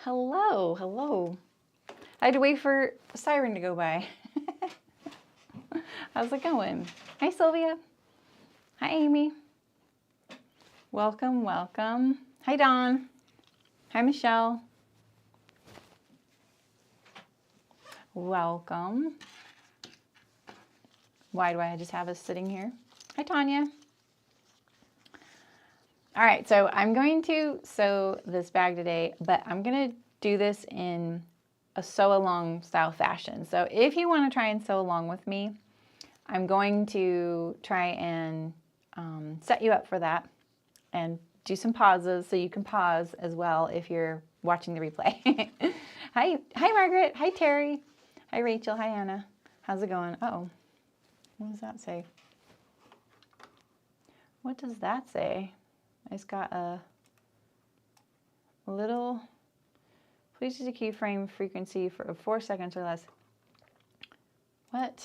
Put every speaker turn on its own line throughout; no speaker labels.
Hello, hello. I had to wait for a siren to go by. How's it going? Hi, Sylvia. Hi, Amy. Welcome, welcome. Hi, Dawn. Hi, Michelle. Welcome. Why do I just have us sitting here? Hi, Tanya. All right, so I'm going to sew this bag today, but I'm going to do this in a sew along style fashion. So if you want to try and sew along with me, I'm going to try and set you up for that and do some pauses so you can pause as well if you're watching the replay. Hi Margaret. Hi Terry. Hi Rachel. Hi Anna. How's it going? Uh-oh. What does that say? What does that say? I just got a little, please use a keyframe frequency for 4 seconds or less. What?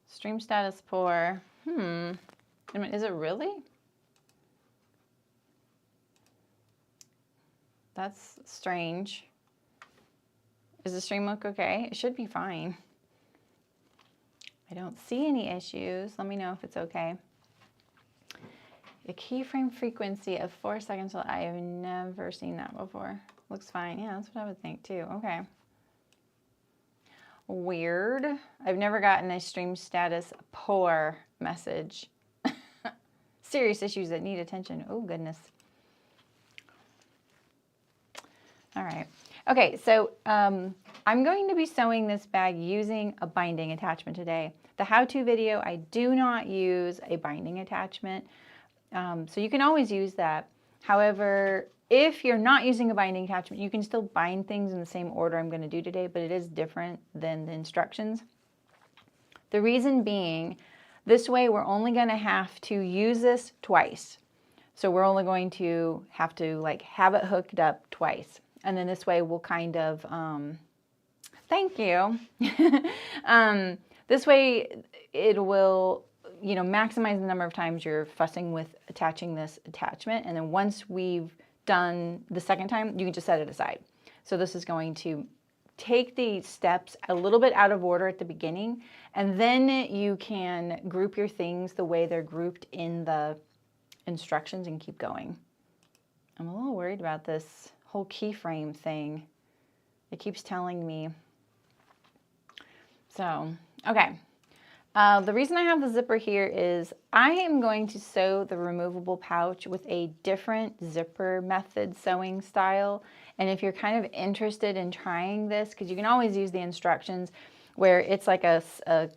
Stream status poor. I mean, is it really? That's strange. Does the stream look okay? It should be fine. I don't see any issues. Let me know if it's okay. A keyframe frequency of 4 seconds. I have never seen that before. Looks fine. Yeah, that's what I would think too. Okay. Weird. I've never gotten a stream status poor message. Serious issues that need attention. Oh, goodness. All right. Okay, so I'm going to be sewing this bag using a binding attachment today. The how-to video, I do not use a binding attachment. So you can always use that. However, if you're not using a binding attachment, you can still bind things in the same order I'm going to do today, but it is different than the instructions. The reason being, this way we're only going to have to use this twice. So we're only going to have to like have it hooked up twice. And then this way we'll kind of, thank you. This way it will, you know, maximize the number of times you're fussing with attaching this attachment. And then once we've done the second time, you can just set it aside. So this is going to take the steps a little bit out of order at the beginning, and then you can group your things the way they're grouped in the instructions and keep going. I'm a little worried about this whole keyframe thing. It keeps telling me. So, okay. The reason I have the zipper here is I am going to sew the removable pouch with a different zipper method sewing style. And if you're kind of interested in trying this, because you can always use the instructions where it's like a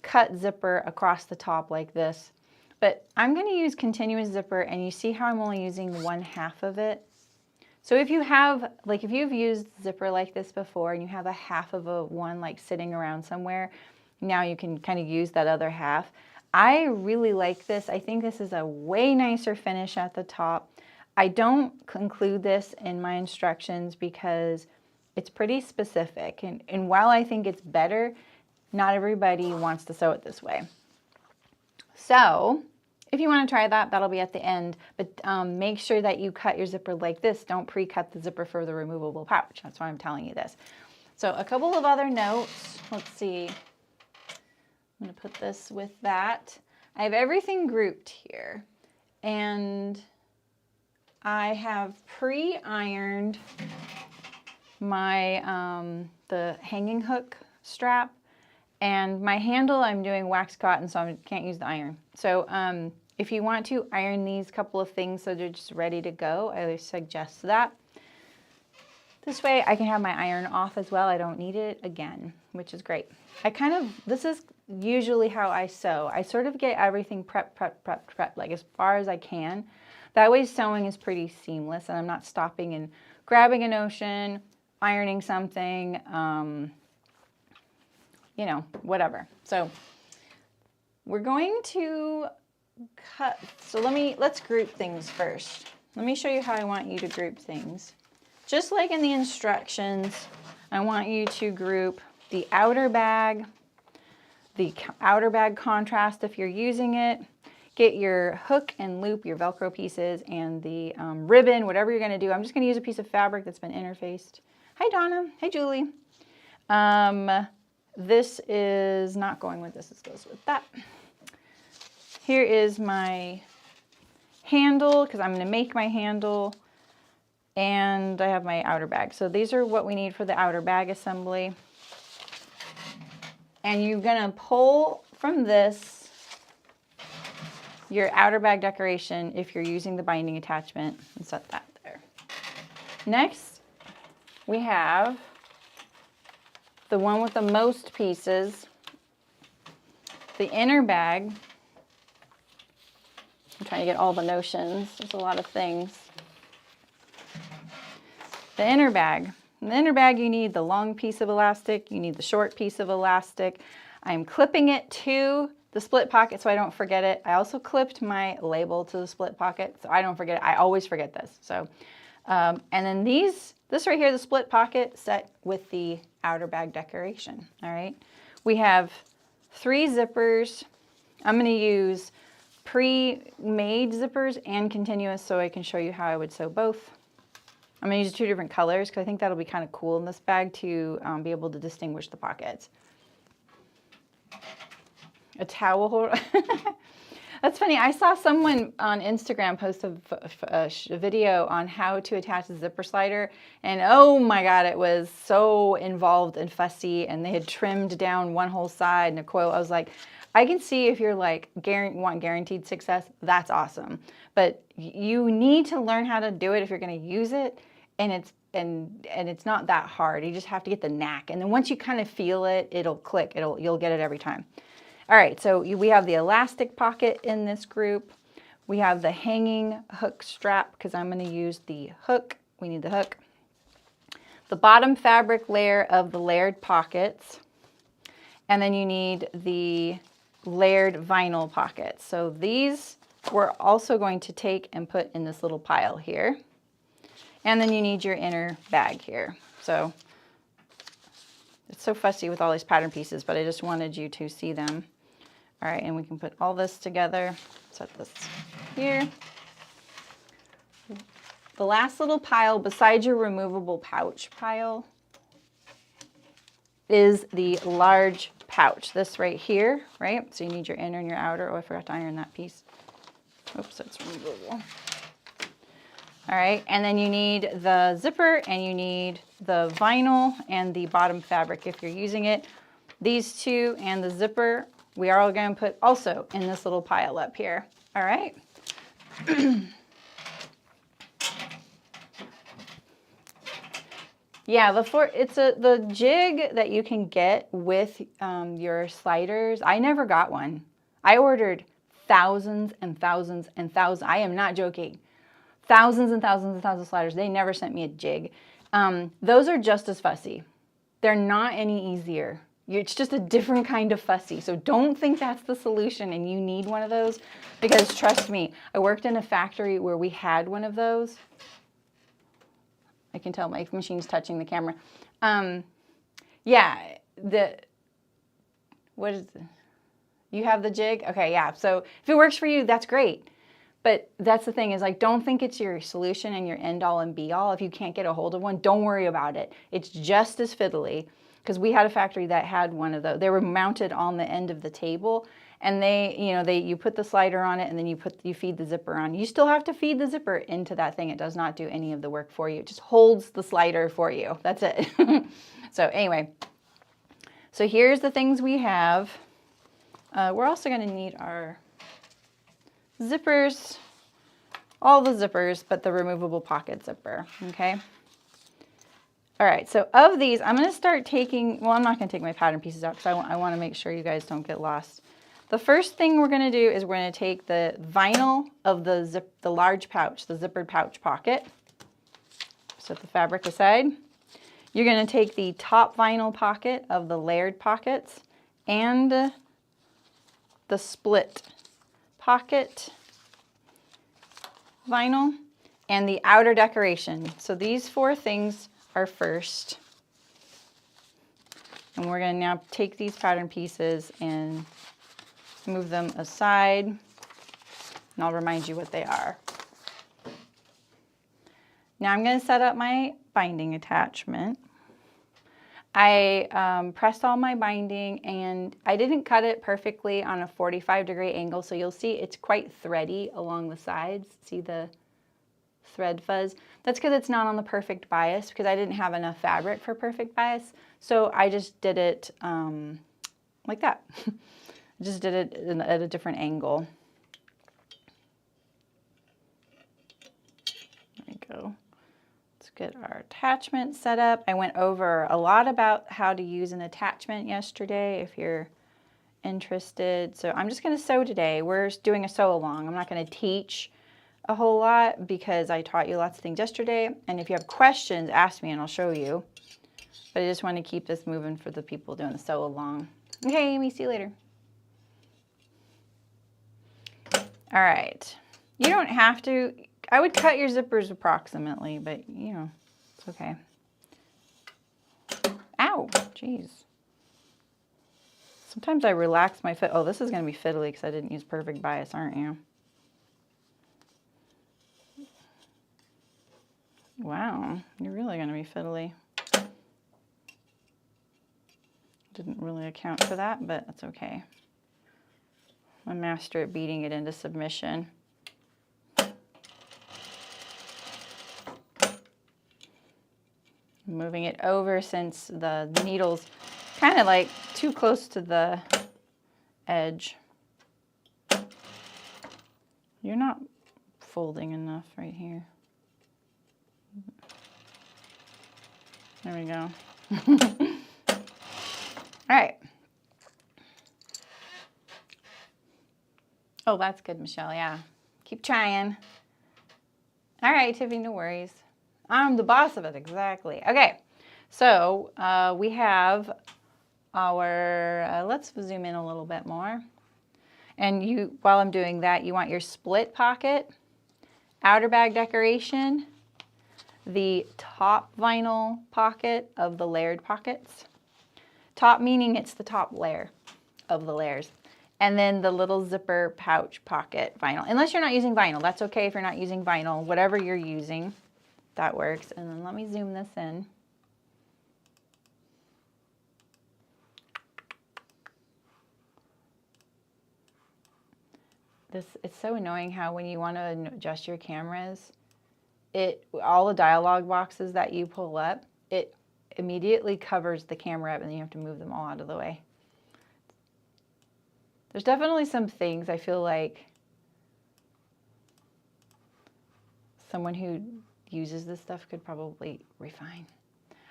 cut zipper across the top like this. But I'm going to use continuous zipper, and you see how I'm only using 1/2 of it. So if you have, like if you've used zipper like this before and you have a half of a one like sitting around somewhere, now you can kind of use that other half. I really like this. I think this is a way nicer finish at the top. I don't include this in my instructions because it's pretty specific. And while I think it's better, not everybody wants to sew it this way. So if you want to try that, that'll be at the end. But make sure that you cut your zipper like this. Don't pre-cut the zipper for the removable pouch. That's why I'm telling you this. So a couple of other notes. Let's see. I'm going to put this with that. I have everything grouped here, and I have pre-ironed my the hanging hook strap, and my handle I'm doing wax cotton, so I can't use the iron. So if you want to iron these couple of things so they're just ready to go, I would suggest that. This way I can have my iron off as well. I don't need it again, which is great. This is usually how I sew. I sort of get everything prep, like as far as I can. That way sewing is pretty seamless, and I'm not stopping and grabbing a notion, ironing something, you know, whatever. So we're going to cut. So let's group things first. Let me show you how I want you to group things. Just like in the instructions, I want you to group the outer bag contrast if you're using it. get your hook and loop, your Velcro pieces, and the ribbon, whatever you're going to do. I'm just going to use a piece of fabric that's been interfaced. Hi, Donna. Hey, Julie. This is not going with this. This goes with that. Here is my handle, because I'm going to make my handle. And I have my outer bag. So these are what we need for the outer bag assembly. And you're going to pull from this your outer bag decoration if you're using the binding attachment, and set that there. Next, we have the one with the most pieces, the inner bag. I'm trying to get all the notions. There's a lot of things. The inner bag. In the inner bag, you need the long piece of elastic. You need the short piece of elastic. I'm clipping it to the split pocket so I don't forget it. I also clipped my label to the split pocket so I don't forget it. I always forget this. So, and then this right here, the split pocket set with the outer bag decoration. All right. We have 3 zippers. I'm going to use pre-made zippers and continuous so I can show you how I would sew both. I'm going to use 2 different colors because I think that'll be kind of cool in this bag to be able to distinguish the pockets. A towel holder. That's funny. I saw someone on Instagram post a video on how to attach a zipper slider, and oh my God, it was so involved and fussy, and they had trimmed down one whole side and a coil. I was like, I can see if you're like want guaranteed success, that's awesome. But you need to learn how to do it if you're going to use it, and it's not that hard. You just have to get the knack, and then once you kind of feel it, it'll click. You'll get it every time. All right, so we have the elastic pocket in this group. We have the hanging hook strap because I'm going to use the hook. We need the hook. The bottom fabric layer of the layered pockets. And then you need the layered vinyl pockets. So these we're also going to take and put in this little pile here. And then you need your inner bag here. So it's so fussy with all these pattern pieces, but I just wanted you to see them. All right, and we can put all this together. Set this here. The last little pile beside your removable pouch pile is the large pouch. This right here, right? So you need your inner and your outer. Oh, I forgot to iron that piece. Oops, that's removable. All right, and then you need the zipper and you need the vinyl and the bottom fabric if you're using it. These 2 and the zipper, we are all going to put also in this little pile up here. All right. Yeah, the jig that you can get with your sliders. I never got one. I ordered thousands and thousands and thousands. I am not joking. Thousands and thousands and thousands of sliders. They never sent me a jig. Those are just as fussy. They're not any easier. It's just a different kind of fussy. So don't think that's the solution and you need one of those, because trust me, I worked in a factory where we had one of those. I can tell my machine's touching the camera. Yeah, what is it? You have the jig? Okay, yeah. So if it works for you, that's great. But that's the thing is, like, don't think it's your solution and your end all and be all. If you can't get a hold of one, don't worry about it. It's just as fiddly. Because we had a factory that had one of those. They were mounted on the end of the table, and you put the slider on it, and then you feed the zipper on. You still have to feed the zipper into that thing. It does not do any of the work for you. It just holds the slider for you. That's it. So anyway, so here's the things we have. We're also going to need our zippers, all the zippers, but the removable pocket zipper. Okay. All right, so of these, I'm going to start taking, well, I'm not going to take my pattern pieces out because I want to make sure you guys don't get lost. The first thing we're going to do is we're going to take the vinyl of the large pouch, the zippered pouch pocket. Set the fabric aside. You're going to take the top vinyl pocket of the layered pockets and the split pocket vinyl and the outer decoration. So these 4 things are first. And we're going to now take these pattern pieces and move them aside. and I'll remind you what they are. Now I'm going to set up my binding attachment. I pressed all my binding, and I didn't cut it perfectly on a 45-degree angle, so you'll see it's quite thready along the sides. See the thread fuzz? That's because it's not on the perfect bias, because I didn't have enough fabric for perfect bias. So I just did it like that. I just did it at a different angle. There we go. Let's get our attachment set up. I went over a lot about how to use an attachment yesterday if you're interested. So I'm just going to sew today. We're doing a sew along. I'm not going to teach a whole lot because I taught you lots of things yesterday. And if you have questions, ask me and I'll show you. But I just want to keep this moving for the people doing the sew along. Okay, Amy, see you later. All right. You don't have to. I would cut your zippers approximately, but you know, it's okay. Ow, jeez. Sometimes I relax my foot. Oh, this is going to be fiddly because I didn't use perfect bias, aren't you? Wow, you're really going to be fiddly. Didn't really account for that, but that's okay. I'm a master at beating it into submission. Moving it over since the needle's kind of like too close to the edge. You're not folding enough right here. There we go. All right. Oh, that's good, Michelle. Yeah. Keep trying. All right, Tiffany, no worries. I'm the boss of it, exactly. Okay, so we have our, let's zoom in a little bit more. And you, while I'm doing that, you want your split pocket, outer bag decoration, the top vinyl pocket of the layered pockets. Top meaning it's the top layer of the layers. And then the little zipper pouch pocket vinyl. Unless you're not using vinyl, that's okay if you're not using vinyl. Whatever you're using, that works. And then let me zoom this in. It's so annoying how when you want to adjust your cameras, all the dialog boxes that you pull up, it immediately covers the camera up and then you have to move them all out of the way. There's definitely some things I feel like someone who uses this stuff could probably refine.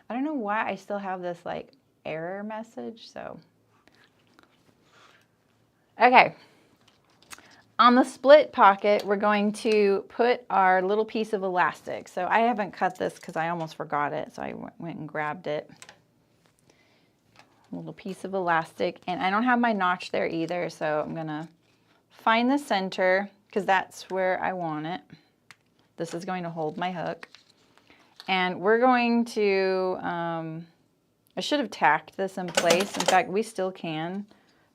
I don't know why I still have this like error message, so. Okay. On the split pocket, we're going to put our little piece of elastic. So I haven't cut this because I almost forgot it, so I went and grabbed it. A little piece of elastic, and I don't have my notch there either, so I'm gonna find the center because that's where I want it. This is going to hold my hook. And we're going to, I should have tacked this in place. In fact, we still can.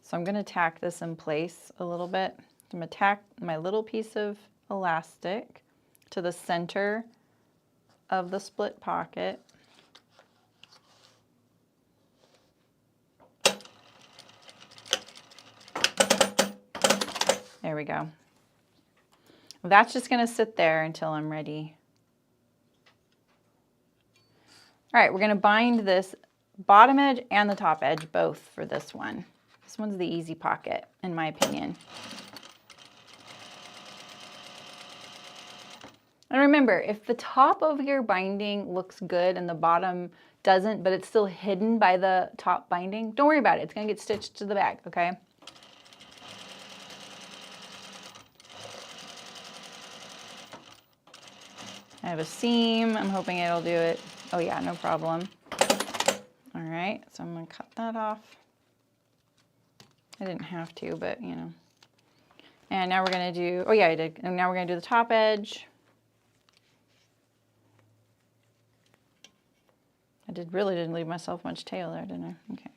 So I'm gonna tack this in place a little bit. I'm gonna tack my little piece of elastic to the center of the split pocket. There we go. That's just gonna sit there until I'm ready. All right, we're gonna bind this bottom edge and the top edge both for this one. This one's the easy pocket, in my opinion. And remember, if the top of your binding looks good and the bottom doesn't, but it's still hidden by the top binding, don't worry about it. It's gonna get stitched to the back, okay? I have a seam. I'm hoping it'll do it. Oh yeah, no problem. All right, so I'm gonna cut that off. I didn't have to, but you know. And now we're gonna do, oh yeah, I did. And now we're gonna do the top edge. I really didn't leave myself much tail there, didn't I? Okay.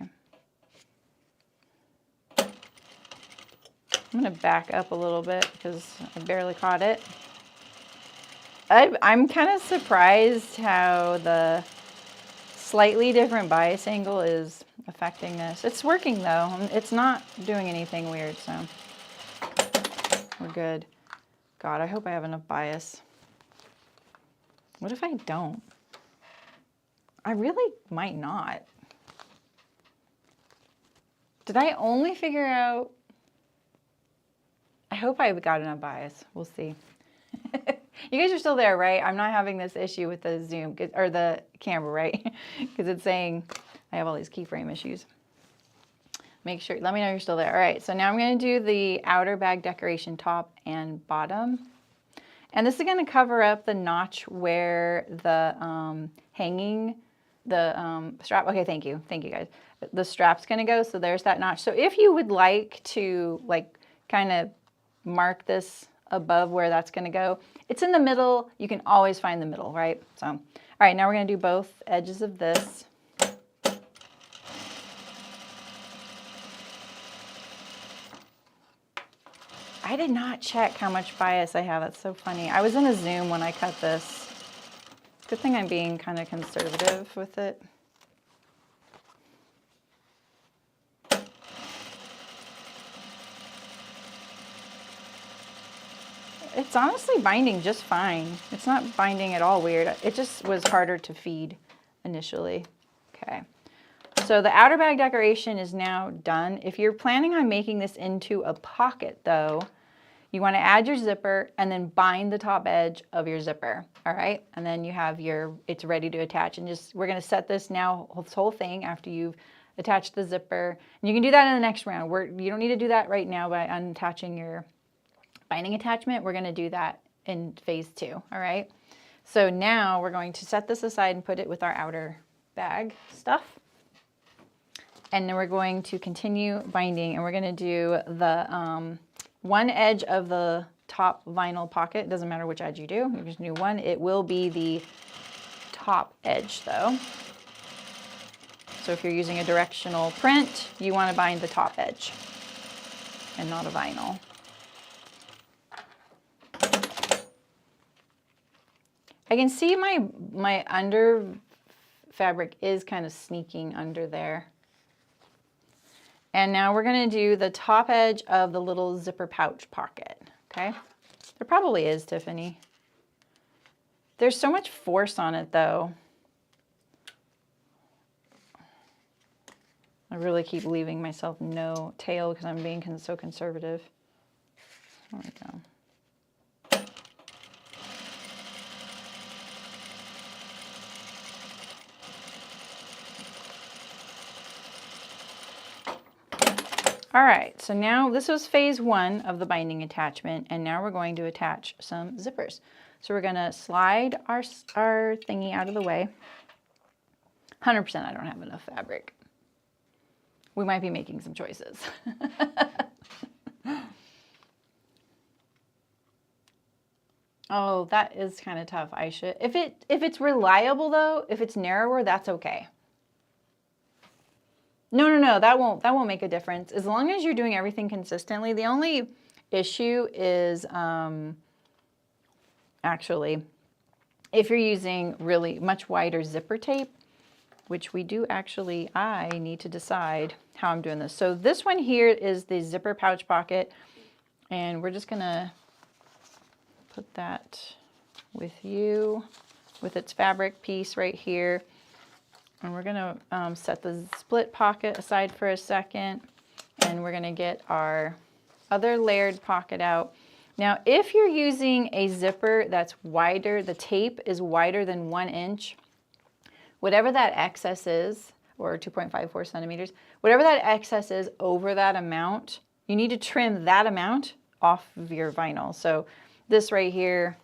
I'm gonna back up a little bit because I barely caught it. I'm kind of surprised how the slightly different bias angle is affecting this. It's working though. It's not doing anything weird, so we're good. God, I hope I have enough bias. What if I don't? I really might not. Did I only figure out? I hope I got enough bias. We'll see. You guys are still there, right? I'm not having this issue with the zoom or the camera, right? Because it's saying I have all these keyframe issues. Make sure, let me know you're still there. All right, so now I'm going to do the outer bag decoration top and bottom. And this is going to cover up the notch where the hanging, the strap, okay, thank you guys. The strap's going to go, so there's that notch. So if you would like to like kind of mark this above where that's going to go, it's in the middle. You can always find the middle, right? So, all right, now we're going to do both edges of this. I did not check how much bias I have. That's so funny. I was in a zoom when I cut this. Good thing I'm being kind of conservative with it. It's honestly binding just fine. It's not binding at all weird. It just was harder to feed initially. Okay. So the outer bag decoration is now done. If you're planning on making this into a pocket though, you want to add your zipper and then bind the top edge of your zipper. All right. And then you have it's ready to attach, and we're going to set this now, this whole thing after you've attached the zipper. And you can do that in the next round. You don't need to do that right now by unattaching your binding attachment. We're going to do that in phase 2. All right. So now we're going to set this aside and put it with our outer bag stuff. And then we're going to continue binding, and we're going to do the one edge of the top vinyl pocket. It doesn't matter which edge you do. You just do one. It will be the top edge though. So if you're using a directional print, you want to bind the top edge and not a vinyl. I can see my under fabric is kind of sneaking under there. And now we're going to do the top edge of the little zipper pouch pocket, okay? There probably is, Tiffany. There's so much force on it though. I really keep leaving myself no tail because I'm being so conservative. There we go. All right, so now this was phase 1 of the binding attachment, and now we're going to attach some zippers. So we're gonna slide our thingy out of the way. 100% I don't have enough fabric. We might be making some choices. Oh, that is kind of tough. I should, if it's reliable though, if it's narrower, that's okay. No, that won't make a difference. As long as you're doing everything consistently. The only issue is actually if you're using really much wider zipper tape, which we do actually, I need to decide how I'm doing this. So this one here is the zipper pouch pocket, and we're just gonna put that with its fabric piece right here. And we're gonna set the split pocket aside for a second, and we're gonna get our other layered pocket out. Now, if you're using a zipper that's wider, the tape is wider than 1 inch, whatever that excess is, or 2.54 centimeters, whatever that excess is over that amount, you need to trim that amount off of your vinyl. So this right here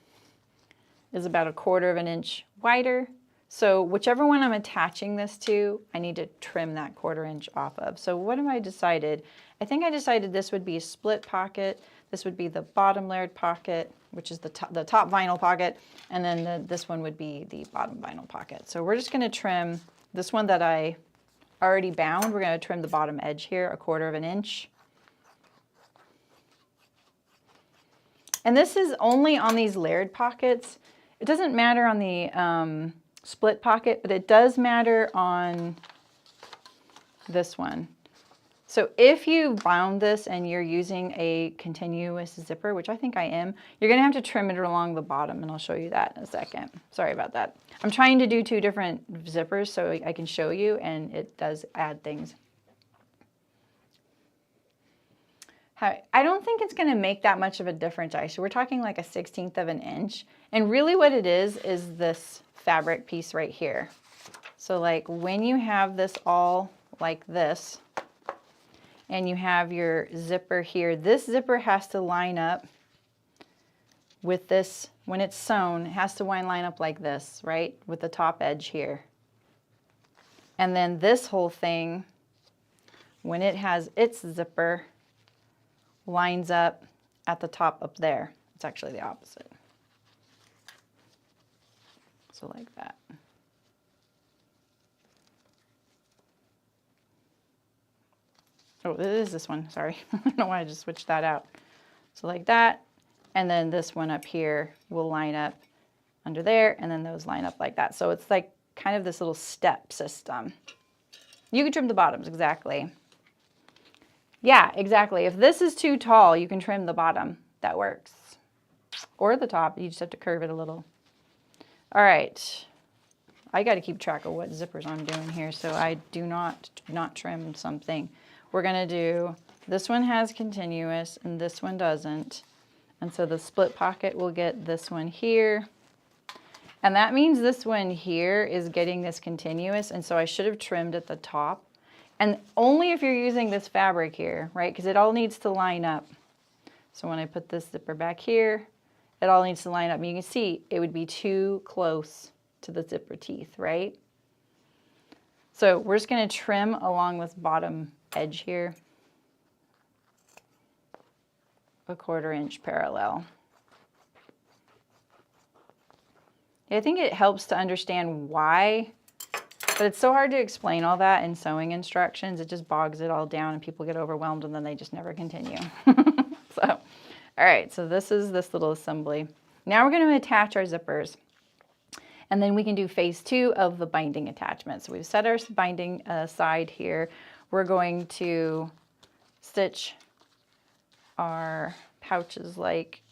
is about 1/4 inch wider. So whichever one I'm attaching this to, I need to trim that 1/4 inch off of. So what have I decided? I think I decided this would be a split pocket. This would be the bottom layered pocket, which is the top vinyl pocket. And then this one would be the bottom vinyl pocket. So we're just gonna trim this one that I already bound. We're gonna trim the bottom edge here 1/4 inch. And this is only on these layered pockets. It doesn't matter on the split pocket, but it does matter on this one. So if you bound this and you're using a continuous zipper, which I think I am, you're gonna have to trim it along the bottom, and I'll show you that in a second. Sorry about that. I'm trying to do 2 different zippers so I can show you, and it does add things. I don't think it's gonna make that much of a difference, actually. We're talking like a 1/16 of an inch. And really what it is this fabric piece right here. So like when you have this all like this, and you have your zipper here, this zipper has to line up with this. When it's sewn, it has to line up like this, right? With the top edge here. And then this whole thing, when it has its zipper, lines up at the top up there. It's actually the opposite. So like that. Oh, it is this one, sorry. I don't know why I just switched that out. So like that, and then this one up here will line up under there, and then those line up like that. So it's like kind of this little step system. You can trim the bottoms, exactly. Yeah, exactly. If this is too tall, you can trim the bottom. That works. Or the top, you just have to curve it a little. All right. I got to keep track of what zippers I'm doing here, so I do not trim something. We're gonna do, this one has continuous and this one doesn't. And so the split pocket will get this one here. And that means this one here is getting this continuous, and so I should have trimmed at the top. And only if you're using this fabric here, right? Because it all needs to line up. So when I put this zipper back here, it all needs to line up. And you can see it would be too close to the zipper teeth, right? So we're just gonna trim along this bottom edge here, 1/4 inch parallel. I think it helps to understand why, but it's so hard to explain all that in sewing instructions. It just bogs it all down and people get overwhelmed and then they just never continue. So, all right, so this is this little assembly. Now we're going to attach our zippers. And then we can do phase 2 of the binding attachment. So we've set our binding aside here. We're going to stitch our pouches like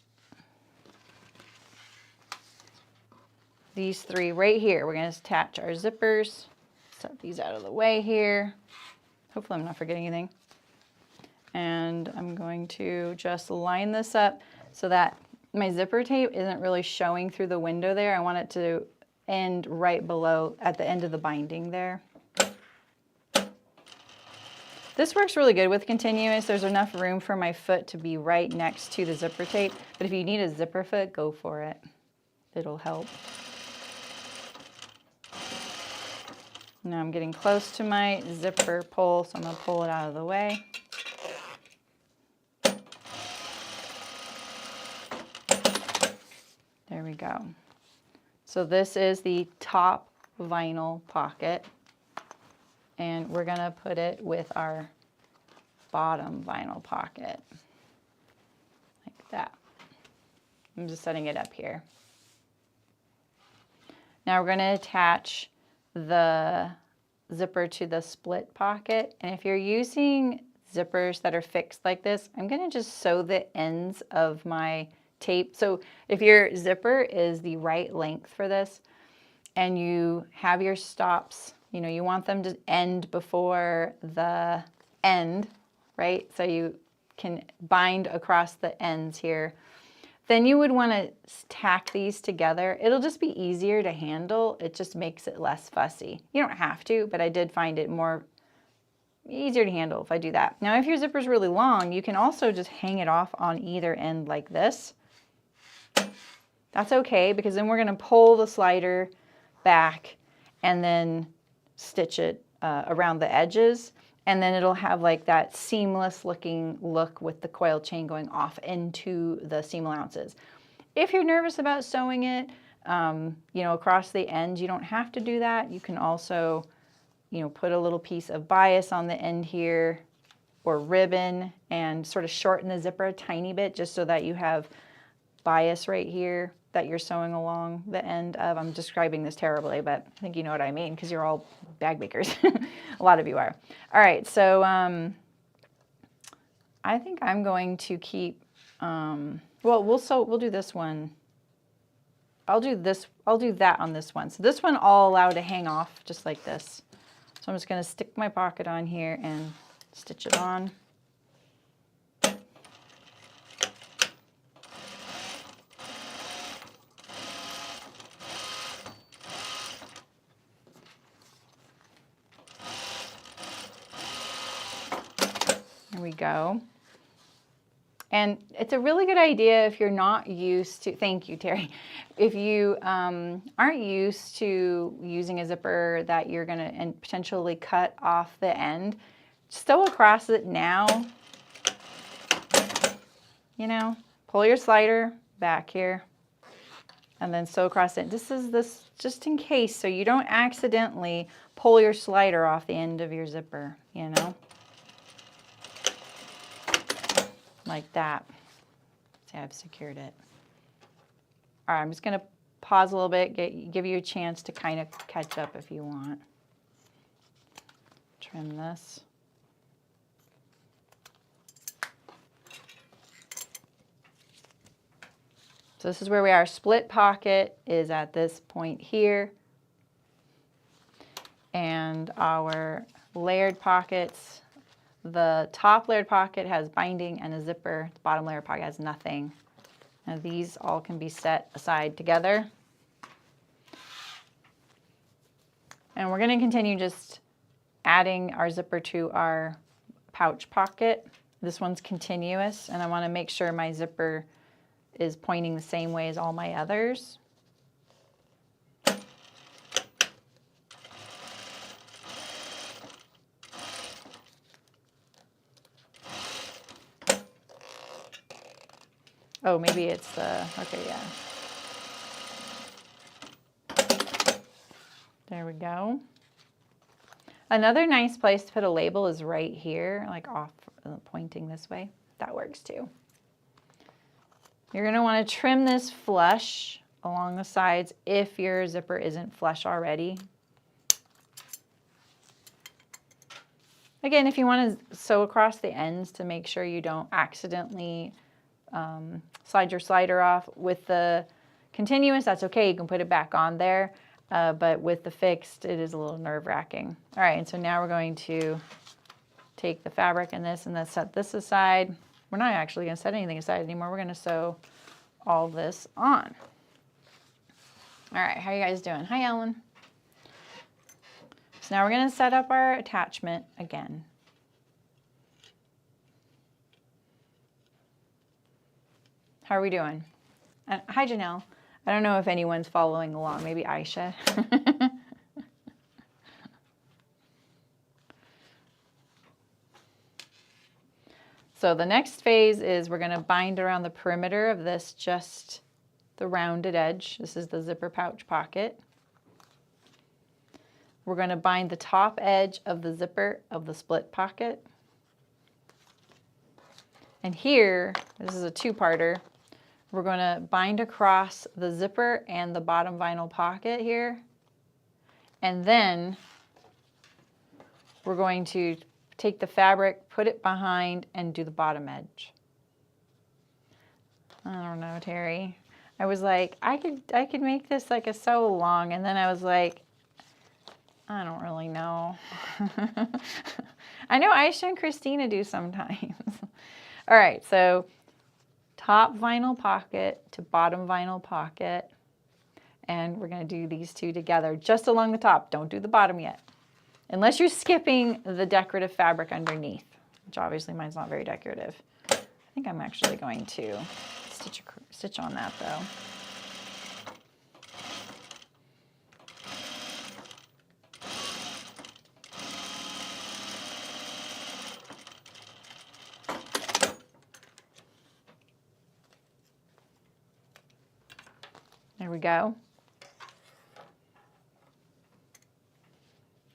these 3 right here. We're going to attach our zippers. Set these out of the way here. Hopefully I'm not forgetting anything. And I'm going to just line this up so that my zipper tape isn't really showing through the window there. I want it to end right below at the end of the binding there. This works really good with continuous. There's enough room for my foot to be right next to the zipper tape. But if you need a zipper foot, go for it. It'll help. Now I'm getting close to my zipper pull, so I'm going to pull it out of the way. There we go. So this is the top vinyl pocket, and we're going to put it with our bottom vinyl pocket, like that. I'm just setting it up here. Now we're going to attach the zipper to the split pocket, and if you're using zippers that are fixed like this, I'm going to just sew the ends of my tape. So if your zipper is the right length for this and you have your stops, you know, you want them to end before the end, right? So you can bind across the ends here. Then you would want to tack these together. It'll just be easier to handle. It just makes it less fussy. You don't have to, but I did find it easier to handle if I do that. Now, if your zipper is really long, you can also just hang it off on either end like this. That's okay, because then we're going to pull the slider back and then stitch it around the edges, and then it'll have like that seamless looking look with the coil chain going off into the seam allowances. If you're nervous about sewing it, you know, across the ends, you don't have to do that. You can also, you know, put a little piece of bias on the end here or ribbon and sort of shorten the zipper a tiny bit just so that you have bias right here that you're sewing along the end of. I'm describing this terribly, but I think you know what I mean because you're all bag makers. A lot of you are. All right, so I think I'm going to keep, well, we'll do this one. I'll do that on this one. So this one I'll allow to hang off just like this. So I'm just going to stick my pocket on here and stitch it on. There we go. And it's a really good idea if you're not used to, thank you, Terry, if you aren't used to using a zipper that you're going to potentially cut off the end, sew across it now, you know, pull your slider back here and then sew across it. This is just in case, so you don't accidentally pull your slider off the end of your zipper, you know. Like that. See, I've secured it. All right, I'm just going to pause a little bit, give you a chance to kind of catch up if you want. Trim this. So this is where we are. Split pocket is at this point here. And our layered pockets, the top layered pocket has binding and a zipper. The bottom layered pocket has nothing. Now these all can be set aside together. And we're going to continue just adding our zipper to our pouch pocket. This one's continuous, and I want to make sure my zipper is pointing the same way as all my others. Oh, maybe it's the, okay, yeah. There we go. Another nice place to put a label is right here, like off, pointing this way. That works too. You're going to want to trim this flush along the sides if your zipper isn't flush already. Again, if you want to sew across the ends to make sure you don't accidentally slide your slider off. With the continuous, that's okay, you can put it back on there, but with the fixed, it is a little nerve-wracking. All right, and so now we're going to take the fabric and then set this aside. We're not actually going to set anything aside anymore. We're going to sew all this on. All right, how are you guys doing? Hi, Ellen. So now we're going to set up our attachment again. How are we doing? Hi, Janelle. I don't know if anyone's following along. Maybe Aisha. So the next phase is we're going to bind around the perimeter of this, just the rounded edge. This is the zipper pouch pocket. We're going to bind the top edge of the zipper of the split pocket. And here, this is a two-parter. We're going to bind across the zipper and the bottom vinyl pocket here. And then we're going to take the fabric, put it behind, and do the bottom edge. I don't know, Terry. I was like, I could make this like a sew along, and then I was like, I don't really know. I know Aisha and Christina do sometimes. All right, so top vinyl pocket to bottom vinyl pocket, and we're going to do these two together just along the top. Don't do the bottom yet, unless you're skipping the decorative fabric underneath, which obviously mine's not very decorative. I think I'm actually going to stitch on that though. There we go.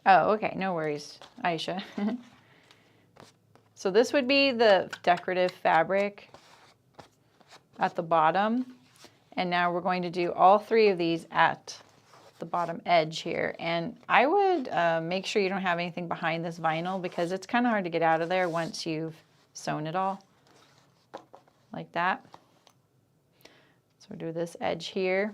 Oh, okay, no worries, Aisha. So this would be the decorative fabric at the bottom, And now we're going to do all 3 of these at the bottom edge here. And I would make sure you don't have anything behind this vinyl because it's kind of hard to get out of there once you've sewn it all. Like that. So we'll do this edge here.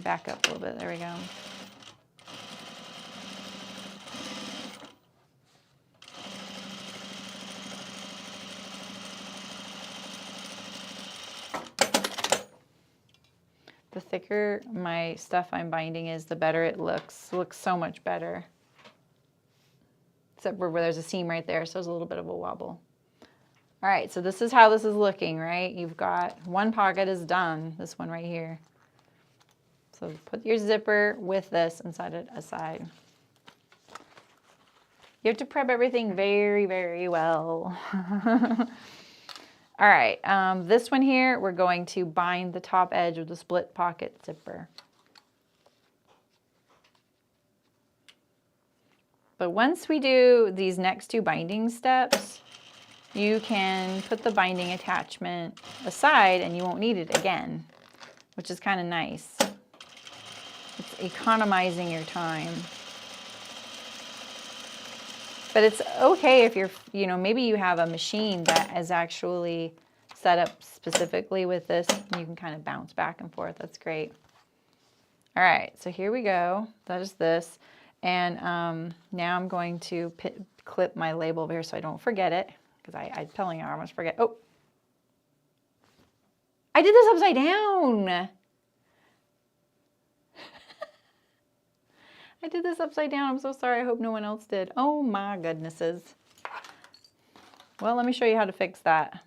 Back up a little bit, there we go. The thicker my stuff I'm binding is, the better it looks. It looks so much better. Except where there's a seam right there, so there's a little bit of a wobble. All right, so this is how this is looking, right? You've got one pocket is done, this one right here. So put your zipper with this and set it aside. You have to prep everything very, very well. All right, this one here, we're going to bind the top edge with a split pocket zipper. But once we do these next 2 binding steps, you can put the binding attachment aside and you won't need it again, which is kind of nice. It's economizing your time. But it's okay if you're, you know, maybe you have a machine that is actually set up specifically with this and you can kind of bounce back and forth. That's great. All right, so here we go. That is this. And now I'm going to clip my label over here so I don't forget it, because I'm telling you I almost forget. Oh, I did this upside down. I did this upside down. I'm so sorry. I hope no one else did. Oh my goodnesses. Well, let me show you how to fix that.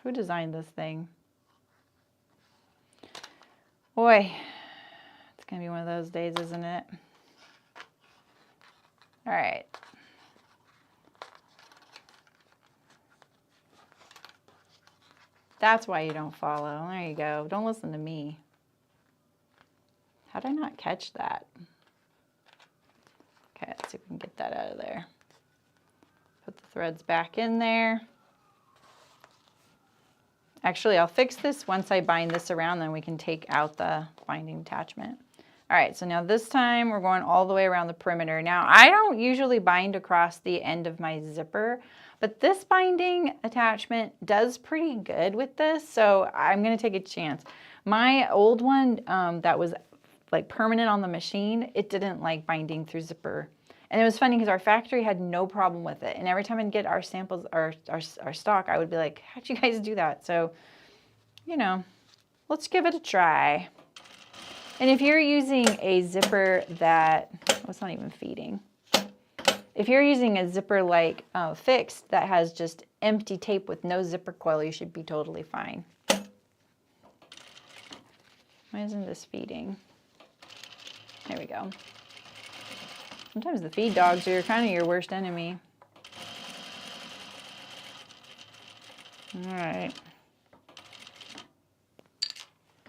Who designed this thing? Boy, it's going to be one of those days, isn't it? All right. That's why you don't follow. There you go. Don't listen to me. How did I not catch that? Okay, let's see if we can get that out of there. Put the threads back in there. Actually, I'll fix this once I bind this around, then we can take out the binding attachment. All right, so now this time we're going all the way around the perimeter. Now, I don't usually bind across the end of my zipper, but this binding attachment does pretty good with this, so I'm gonna take a chance. My old one that was like permanent on the machine, it didn't like binding through zipper. And it was funny because our factory had no problem with it. And every time I'd get our samples, our stock, I would be like, how'd you guys do that? So, you know, let's give it a try. And if you're using a zipper that, well, it's not even feeding. If you're using a zipper like fixed that has just empty tape with no zipper coil, you should be totally fine. Why isn't this feeding? There we go. Sometimes the feed dogs are kind of your worst enemy. All right.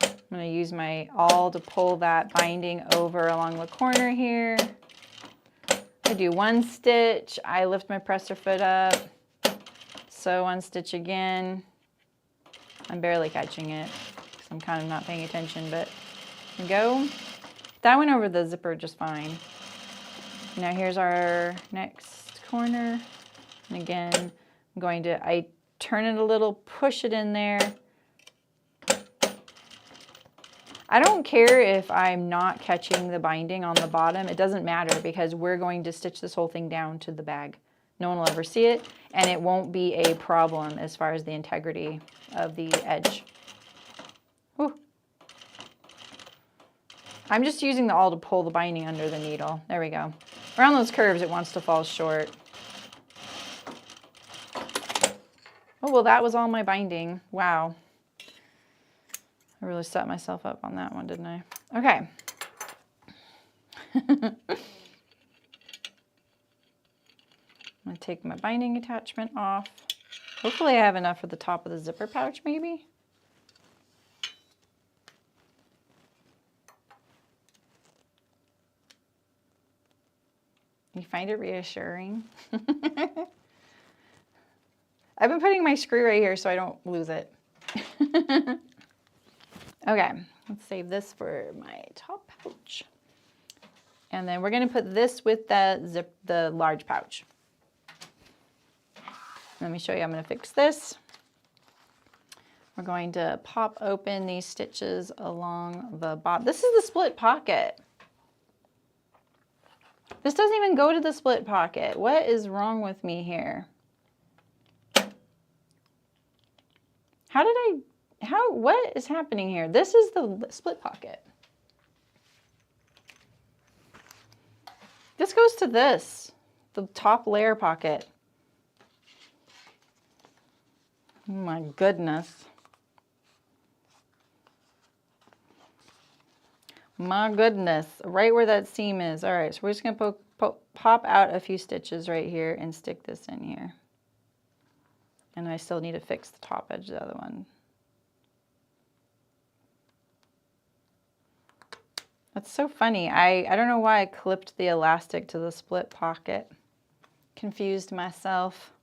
I'm going to use my awl to pull that binding over along the corner here. I do 1 stitch. I lift my presser foot up. Sew 1 stitch again. I'm barely catching it because I'm kind of not paying attention, but there we go. That went over the zipper just fine. Now here's our next corner. And again, I'm going to, I turn it a little, push it in there. I don't care if I'm not catching the binding on the bottom. It doesn't matter because we're going to stitch this whole thing down to the bag. No one will ever see it, and it won't be a problem as far as the integrity of the edge. Whew. I'm just using the awl to pull the binding under the needle. There we go. Around those curves, it wants to fall short. Oh, well, that was all my binding. Wow. I really set myself up on that one, didn't I? Okay. I'm going to take my binding attachment off. Hopefully I have enough for the top of the zipper pouch, maybe. You find it reassuring? I've been putting my screw right here so I don't lose it. Okay, let's save this for my top pouch. And then we're going to put this with the large pouch. Let me show you. I'm going to fix this. We're going to pop open these stitches along the bottom. This is the split pocket. This doesn't even go to the split pocket. What is wrong with me here? What is happening here? This is the split pocket. This goes to this, the top layer pocket. Oh my goodness. My goodness, right where that seam is. All right, so we're just gonna pop out a few stitches right here and stick this in here. And I still need to fix the top edge of the other one. That's so funny. I don't know why I clipped the elastic to the split pocket. Confused myself.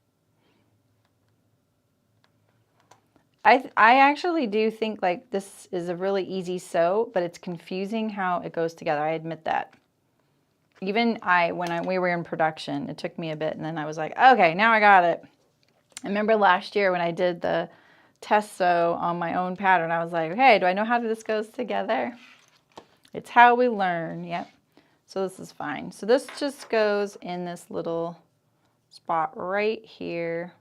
I actually do think like this is a really easy sew, but it's confusing how it goes together. I admit that. Even when we were in production, it took me a bit, and then I was like, okay, now I got it. I remember last year when I did the test sew on my own pattern, I was like, hey, do I know how this goes together? It's how we learn. Yep. So this is fine. So this just goes in this little spot right here.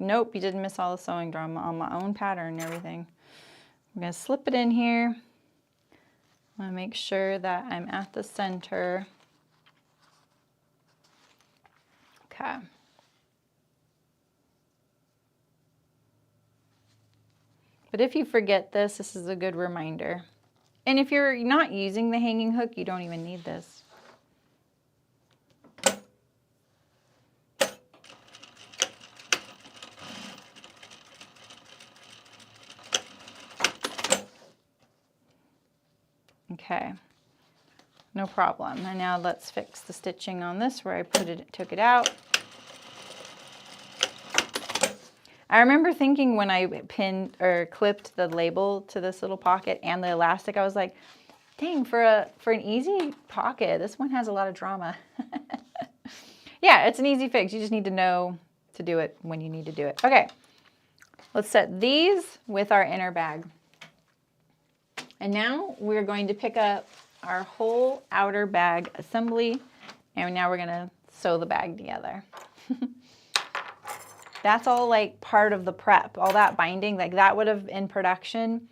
Nope, you didn't miss all the sewing drama on my own pattern and everything. I'm going to slip it in here. I want to make sure that I'm at the center. Okay. But if you forget this, this is a good reminder. And if you're not using the hanging hook, you don't even need this. Okay, no problem. And now let's fix the stitching on this where I took it out. I remember thinking when I pinned or clipped the label to this little pocket and the elastic, I was like, dang, for an easy pocket, this one has a lot of drama. Yeah, it's an easy fix. You just need to know to do it when you need to do it. Okay, let's set these with our inner bag. And now we're going to pick up our whole outer bag assembly, and now we're gonna sew the bag together. That's all like part of the prep, all that binding, like that would have in production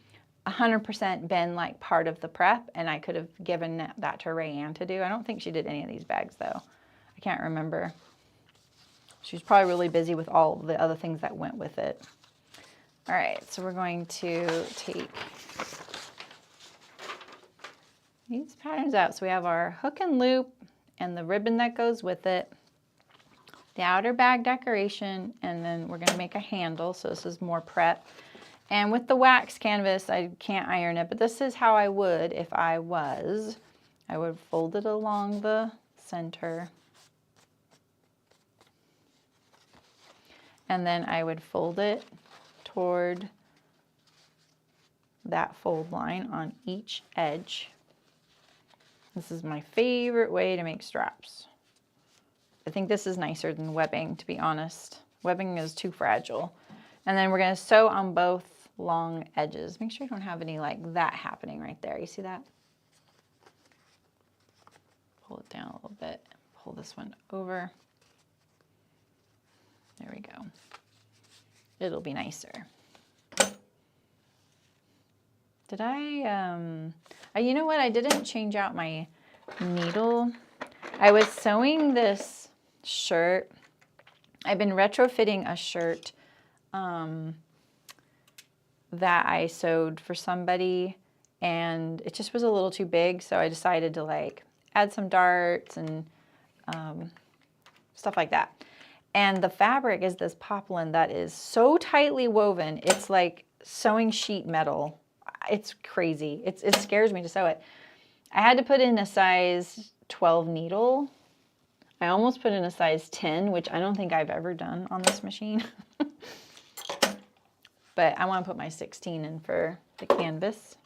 100% been like part of the prep, and I could have given that to Rayanne to do. I don't think she did any of these bags though. I can't remember. She was probably really busy with all the other things that went with it. All right, so we're going to take these patterns out. So we have our hook and loop and the ribbon that goes with it, the outer bag decoration, and then we're gonna make a handle. So this is more prep. And with the wax canvas, I can't iron it, but this is how I would if I would fold it along the center. And then I would fold it toward that fold line on each edge. This is my favorite way to make straps. I think this is nicer than webbing, to be honest. Webbing is too fragile. And then we're gonna sew on both long edges. Make sure you don't have any like that happening right there. You see that? Pull it down a little bit. Pull this one over. There we go. It'll be nicer. Did you know what? I didn't change out my needle. I was sewing this shirt. I've been retrofitting a shirt that I sewed for somebody, and it just was a little too big, so I decided to like add some darts and stuff like that. And the fabric is this poplin that is so tightly woven, it's like sewing sheet metal. It's crazy. It scares me to sew it. I had to put in a size 12 needle. I almost put in a size 10, which I don't think I've ever done on this machine. But I want to put my 16 in for the canvas.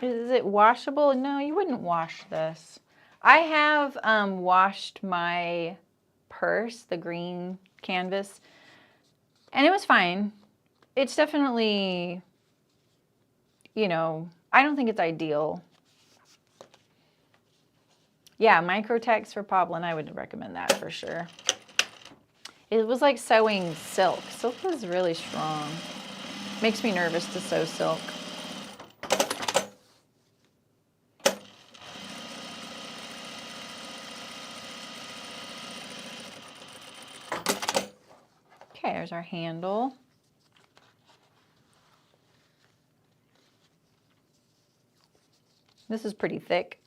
Is it washable? No, you wouldn't wash this. I have washed my purse, the green canvas, and it was fine. It's definitely, you know, I don't think it's ideal. Yeah, Microtex for Poplin, I would recommend that for sure. It was like sewing silk. Silk was really strong. Makes me nervous to sew silk. Okay, there's our handle. This is pretty thick.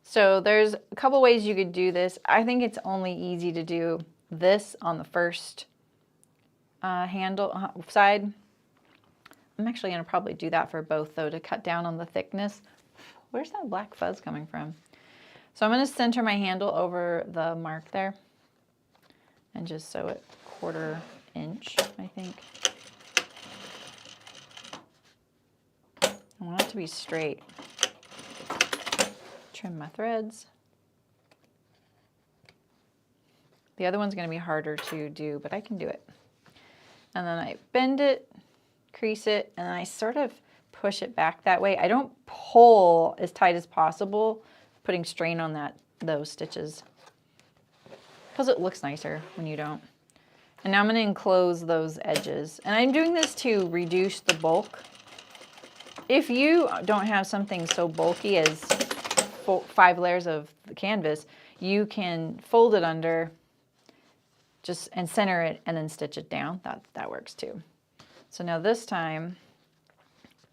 So there's a couple ways you could do this. I think it's only easy to do this on the first handle side. I'm actually going to probably do that for both though to cut down on the thickness. Where's that black fuzz coming from? So I'm going to center my handle over the mark there and just sew it 1/4 inch, I think. I want it to be straight. Trim my threads. The other one's going to be harder to do, but I can do it. And then I bend it, crease it, and I sort of push it back that way. I don't pull as tight as possible, putting strain on those stitches, because it looks nicer when you don't. And now I'm going to enclose those edges. And I'm doing this to reduce the bulk. If you don't have something so bulky as 5 layers of the canvas, you can fold it under and center it and then stitch it down. That works too. So now this time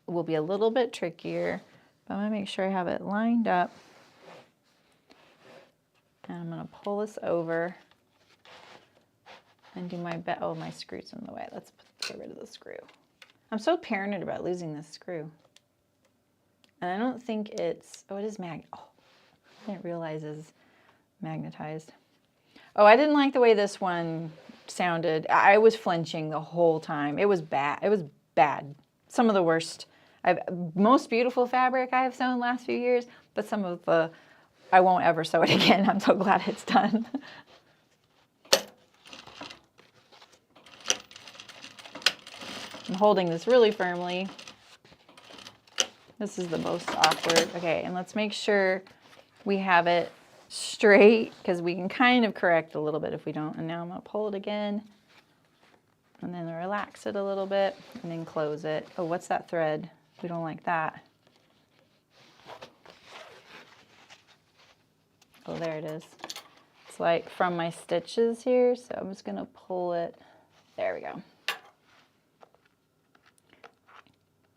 will be a little bit trickier, but I'm going to make sure I have it lined up. And I'm going to pull this over and do my oh, my screw's in the way. Let's get rid of the screw. I'm so paranoid about losing this screw. And I don't think it's, oh, it is oh, I didn't realize it's magnetized. Oh, I didn't like the way this one sounded. I was flinching the whole time. It was bad. It was bad. Some of the worst. Most beautiful fabric I have sewn the last few years, but some of the, I won't ever sew it again. I'm so glad it's done. I'm holding this really firmly. This is the most awkward. Okay, and let's make sure we have it straight, because we can kind of correct a little bit if we don't. And now I'm going to pull it again, and then relax it a little bit, and then close it. Oh, what's that thread? We don't like that. Oh, there it is. It's like from my stitches here, so I'm just going to pull it. There we go.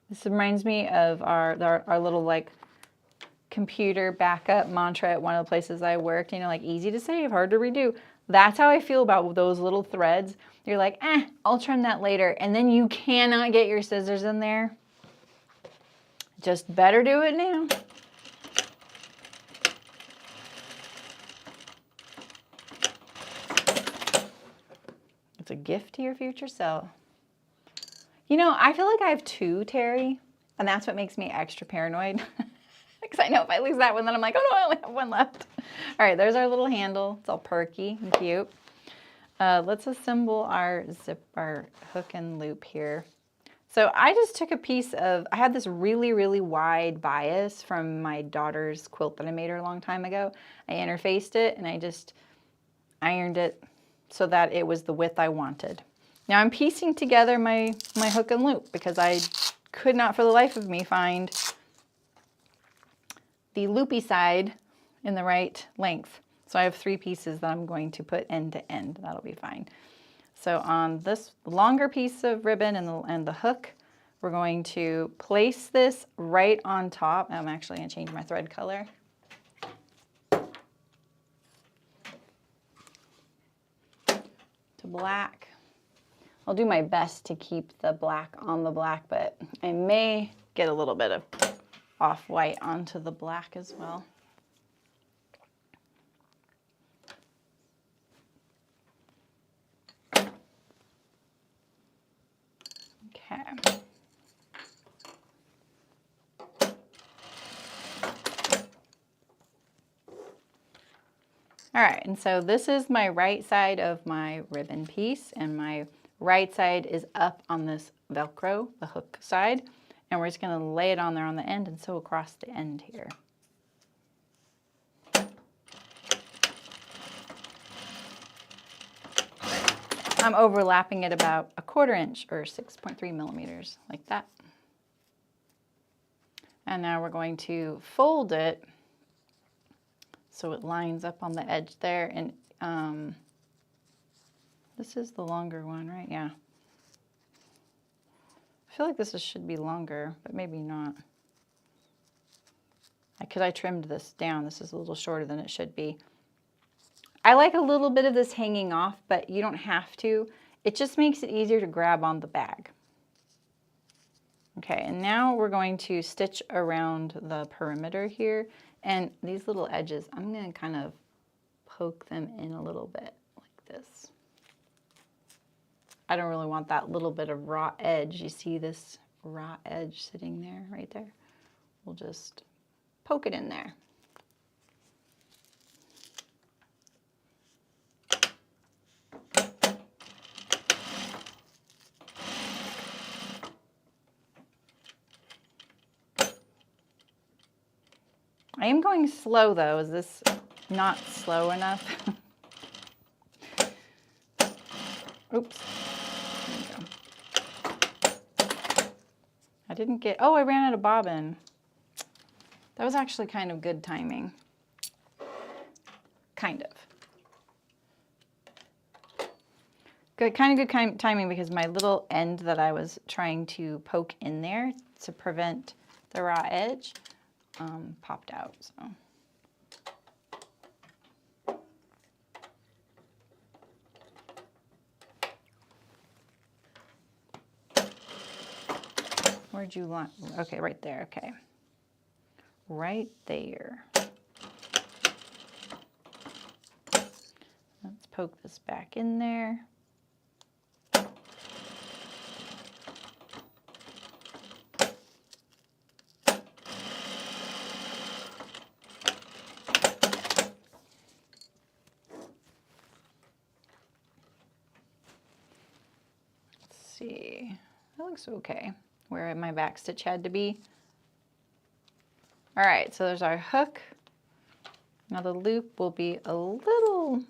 This reminds me of our little like computer backup mantra at one of the places I worked, you know, like easy to save, hard to redo. That's how I feel about those little threads. You're like, I'll trim that later. And then you cannot get your scissors in there. Just better do it now. It's a gift to your future self. You know, I feel like I have 2 Terry, and that's what makes me extra paranoid. Because I know if I lose that one, then I'm like, oh no, I only have 1 left. All right, there's our little handle. It's all perky and cute. Let's assemble our hook and loop here. So I just took a piece of, I had this really, really wide bias from my daughter's quilt that I made her a long time ago. I interfaced it and I just ironed it so that it was the width I wanted. Now I'm piecing together my hook and loop because I could not for the life of me find the loopy side in the right length. So I have 3 pieces that I'm going to put end to end. That'll be fine. So on this longer piece of ribbon and the hook, we're going to place this right on top. I'm actually going to change my thread color. To black. I'll do my best to keep the black on the black, but I may get a little bit of off-white onto the black as well. Okay. All right, and so this is my right side of my ribbon piece, and my right side is up on this Velcro, the hook side, and we're just gonna lay it on there on the end and sew across the end here. I'm overlapping it about 1/4 inch or 6.3 millimeters, like that. And now we're going to fold it so it lines up on the edge there, and this is the longer one, right? Yeah. I feel like this should be longer, but maybe not. Because I trimmed this down. This is a little shorter than it should be. I like a little bit of this hanging off, but you don't have to. It just makes it easier to grab on the bag. Okay, and now we're going to stitch around the perimeter here. And these little edges, I'm going to kind of poke them in a little bit like this. I don't really want that little bit of raw edge. You see this raw edge sitting there, right there? We'll just poke it in there. I am going slow though. Is this not slow enough? Oops. There we go. I didn't get, oh, I ran out of bobbin. That was actually kind of good timing. Kind of. Good, kind of good timing because my little end that I was trying to poke in there to prevent the raw edge popped out, so. Where'd you want? Okay, right there, okay. Right there. Let's poke this back in there. See, that looks okay where my back stitch had to be. All right, so there's our hook. Now the loop will be a little,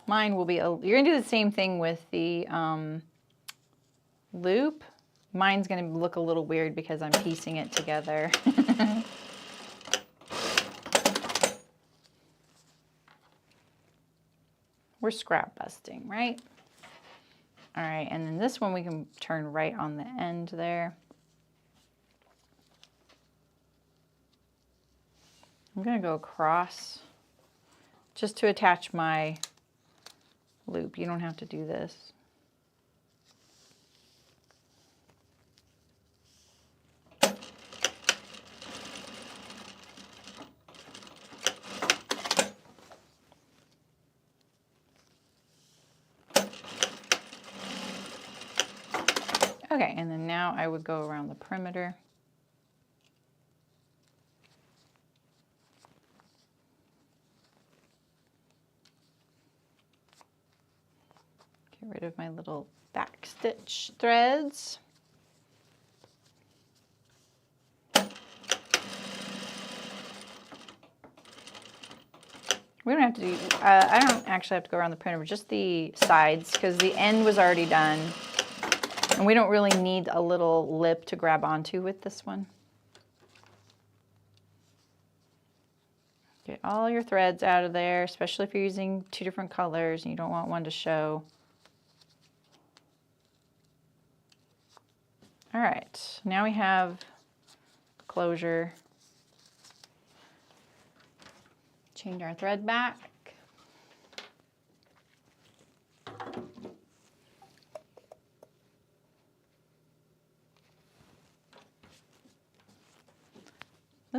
mine will be, you're gonna do the same thing with the loop. Mine's gonna look a little weird because I'm piecing it together. We're scrap busting, right? All right, and then this one we can turn right on the end there. I'm gonna go across just to attach my loop. You don't have to do this. Okay, and then now I would go around the perimeter. Get rid of my little back stitch threads. We don't have to do, I don't actually have to go around the perimeter, just the sides, because the end was already done. And we don't really need a little lip to grab onto with this one. Get all your threads out of there, especially if you're using 2 different colors and you don't want one to show. All right, now we have closure. Change our thread back.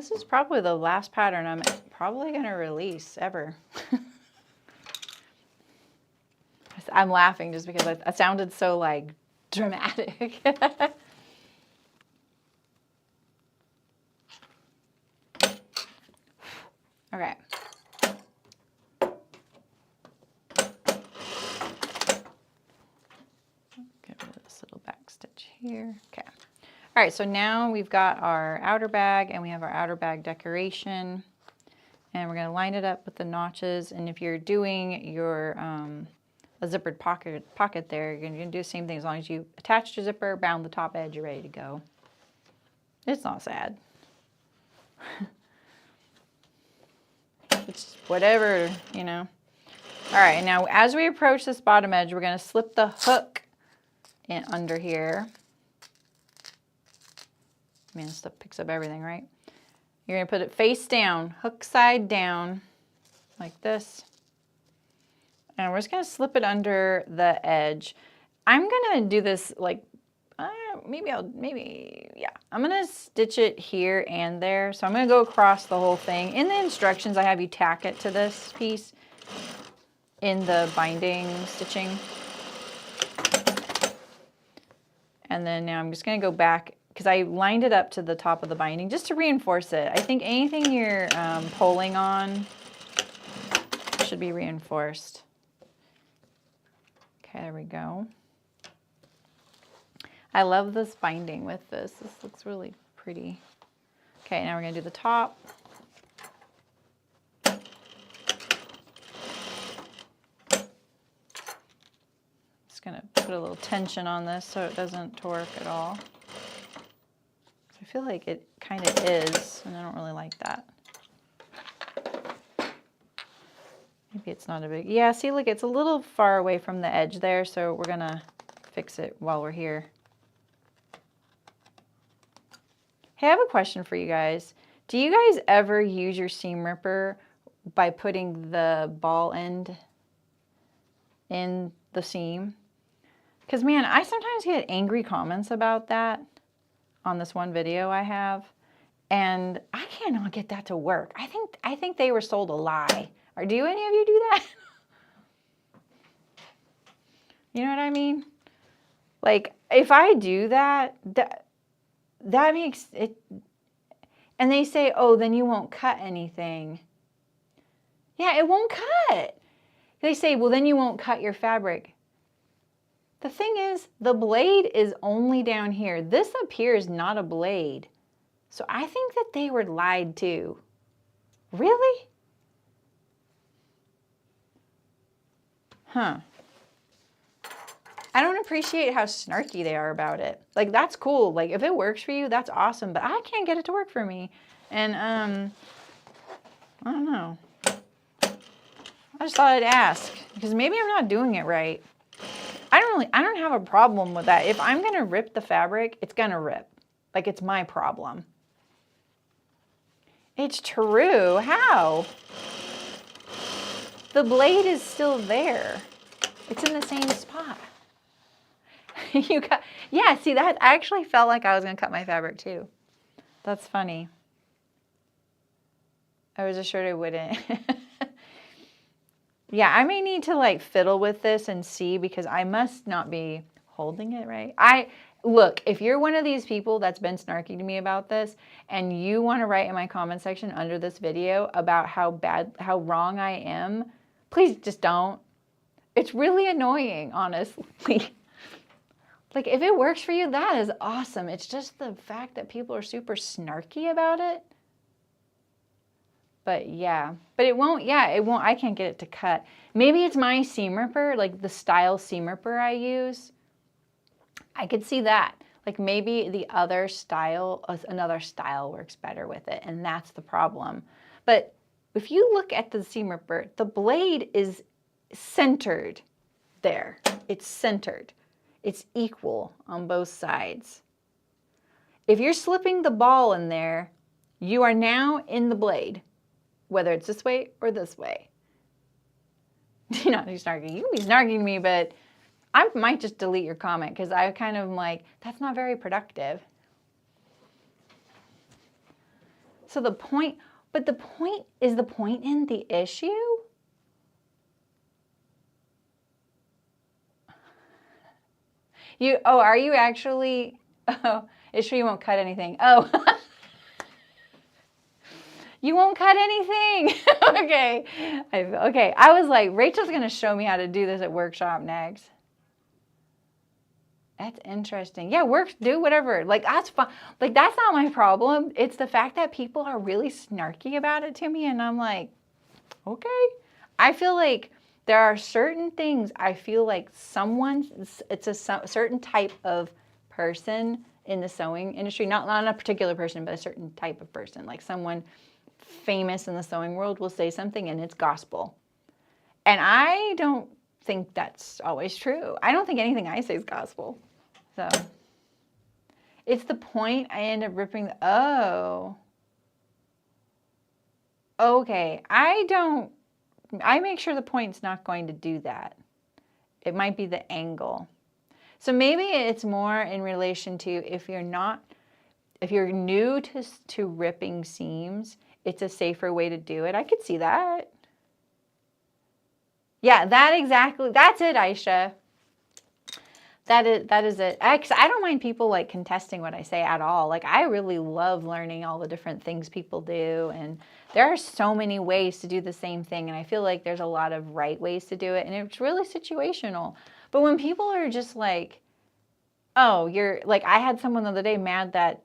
This is probably the last pattern I'm probably gonna release ever. I'm laughing just because I sounded so like dramatic. Okay. Get rid of this little back stitch here. Okay. All right, so now we've got our outer bag and we have our outer bag decoration. And we're gonna line it up with the notches. And if you're doing your a zippered pocket there, you're gonna do the same thing. As long as you attach your zipper, bound the top edge, you're ready to go. It's not sad. It's whatever, you know. All right, now as we approach this bottom edge, we're gonna slip the hook in under here. I mean, this stuff picks up everything, right? You're gonna put it face down, hook side down, like this. And we're just gonna slip it under the edge. I'm gonna do this like, yeah. I'm gonna stitch it here and there. So I'm gonna go across the whole thing. In the instructions, I have you tack it to this piece in the binding stitching. And then now I'm just gonna go back because I lined it up to the top of the binding just to reinforce it. I think anything you're pulling on should be reinforced. Okay, there we go. I love this binding with this. This looks really pretty. Okay, now we're gonna do the top. Just gonna put a little tension on this so it doesn't torque at all. I feel like it kind of is, and I don't really like that. Maybe it's not a big, yeah, see, look, it's a little far away from the edge there, so we're gonna fix it while we're here. Hey, I have a question for you guys. Do you guys ever use your seam ripper by putting the ball end in the seam? Because, man, I sometimes get angry comments about that on this one video I have, and I cannot get that to work. I think they were sold a lie. Or do any of you do that? You know what I mean? Like, if I do that, that makes it, and they say, oh, then you won't cut anything. Yeah, it won't cut. They say, well, then you won't cut your fabric. The thing is, the blade is only down here. This up here is not a blade. So I think that they were lied to. Really? Huh. I don't appreciate how snarky they are about it. Like, that's cool. Like, if it works for you, that's awesome. But I can't get it to work for me. And, I don't know. I just thought I'd ask. Because maybe I'm not doing it right. I don't have a problem with that. If I'm going to rip the fabric, it's going to rip. Like, it's my problem. It's true. How? The blade is still there. It's in the same spot. You got, yeah, see that? I actually felt like I was going to cut my fabric too. That's funny. I was assured I wouldn't. Yeah, I may need to like fiddle with this and see because I must not be holding it right. Look, if you're one of these people that's been snarky to me about this and you want to write in my comment section under this video about how wrong I am, please just don't. It's really annoying, honestly. Like, if it works for you, that is awesome. It's just the fact that people are super snarky about it. But yeah, but it won't, I can't get it to cut. Maybe it's my seam ripper, like the style seam ripper I use. I could see that. Like maybe the other style, another style works better with it, and that's the problem. But if you look at the seam ripper, the blade is centered there. It's centered. It's equal on both sides. If you're slipping the ball in there, you are now in the blade, whether it's this way or this way. You're not snarky. You can be snarky to me, but I might just delete your comment because I kind of am like, that's not very productive. So the point, but the point, is the point in the issue? Are you actually, oh, it's sure you won't cut anything. Oh, you won't cut anything. Okay. Okay. I was like, Rachel's going to show me how to do this at workshop next. That's interesting. Yeah, do whatever. Like, that's fine. Like, that's not my problem. It's the fact that people are really snarky about it to me. And I'm like, okay. I feel like there are certain things I feel like it's a certain type of person in the sewing industry. Not a particular person, but a certain type of person. Like someone famous in the sewing world will say something and it's gospel. And I don't think that's always true. I don't think anything I say is gospel. So it's the point I end up ripping okay. I make sure the point's not going to do that. It might be the angle. So maybe it's more in relation to if you're new to ripping seams, it's a safer way to do it. I could see that. Yeah, that's it, Aisha. That is it. I don't mind people like contesting what I say at all. Like, I really love learning all the different things people do, and there are so many ways to do the same thing, and I feel like there's a lot of right ways to do it, and it's really situational. But when people are just like, oh, you're like, I had someone the other day mad that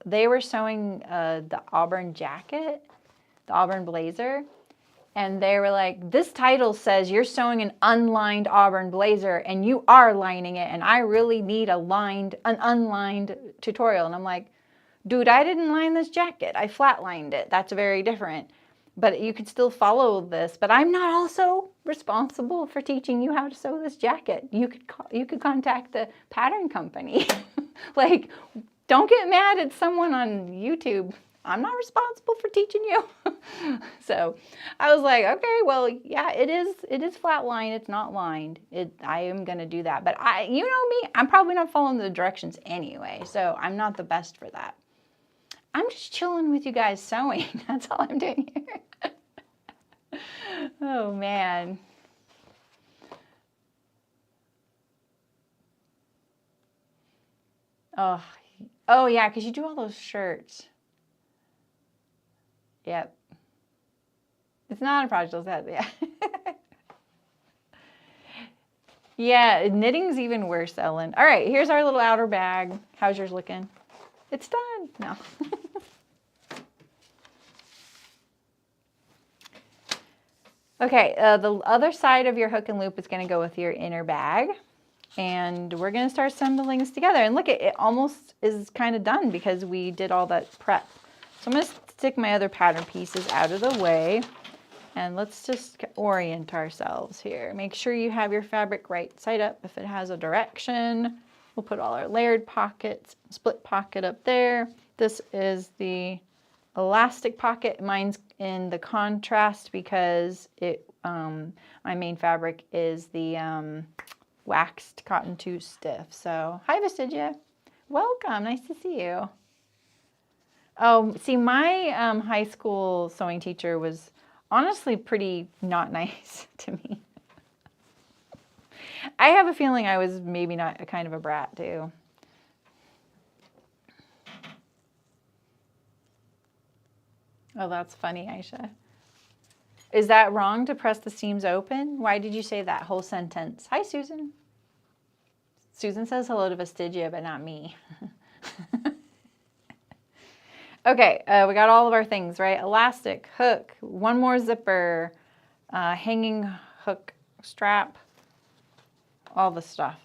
they were sewing the Auburn jacket, the Auburn blazer, and they were like, this title says you're sewing an unlined Auburn blazer and you are lining it, and I really need an unlined tutorial. And I'm like, dude, I didn't line this jacket. I flatlined it. That's very different. But you could still follow this. But I'm not also responsible for teaching you how to sew this jacket. You could contact the pattern company. Like, don't get mad at someone on YouTube. I'm not responsible for teaching you. So I was like, okay, well, yeah, it is flat lined. It's not lined. I am going to do that. But you know me, I'm probably not following the directions anyway. So I'm not the best for that. I'm just chilling with you guys sewing. That's all I'm doing here. Oh, man. Oh yeah, because you do all those shirts. Yep. It's not a project set, yeah. Yeah, knitting's even worse, Ellen. All right, here's our little outer bag. How's yours looking? It's done. No. Okay, the other side of your hook and loop is going to go with your inner bag. And we're going to start assembling this together. And look, it almost is kind of done because we did all that prep. So I'm going to stick my other pattern pieces out of the way. And let's just orient ourselves here. Make sure you have your fabric right side up if it has a direction. We'll put all our layered pockets, split pocket up there. This is the elastic pocket. Mine's in the contrast because my main fabric is the waxed cotton too stiff. So, hi Vestigia. Welcome, nice to see you. Oh, see, my high school sewing teacher was honestly pretty not nice to me. I have a feeling I was maybe not a kind of a brat too. Oh, that's funny, Aisha. Is that wrong to press the seams open? Why did you say that whole sentence? Hi, Susan. Susan says hello to Vestigia, but not me. Okay, we got all of our things, right? Elastic, hook, one more zipper, hanging hook strap, all the stuff,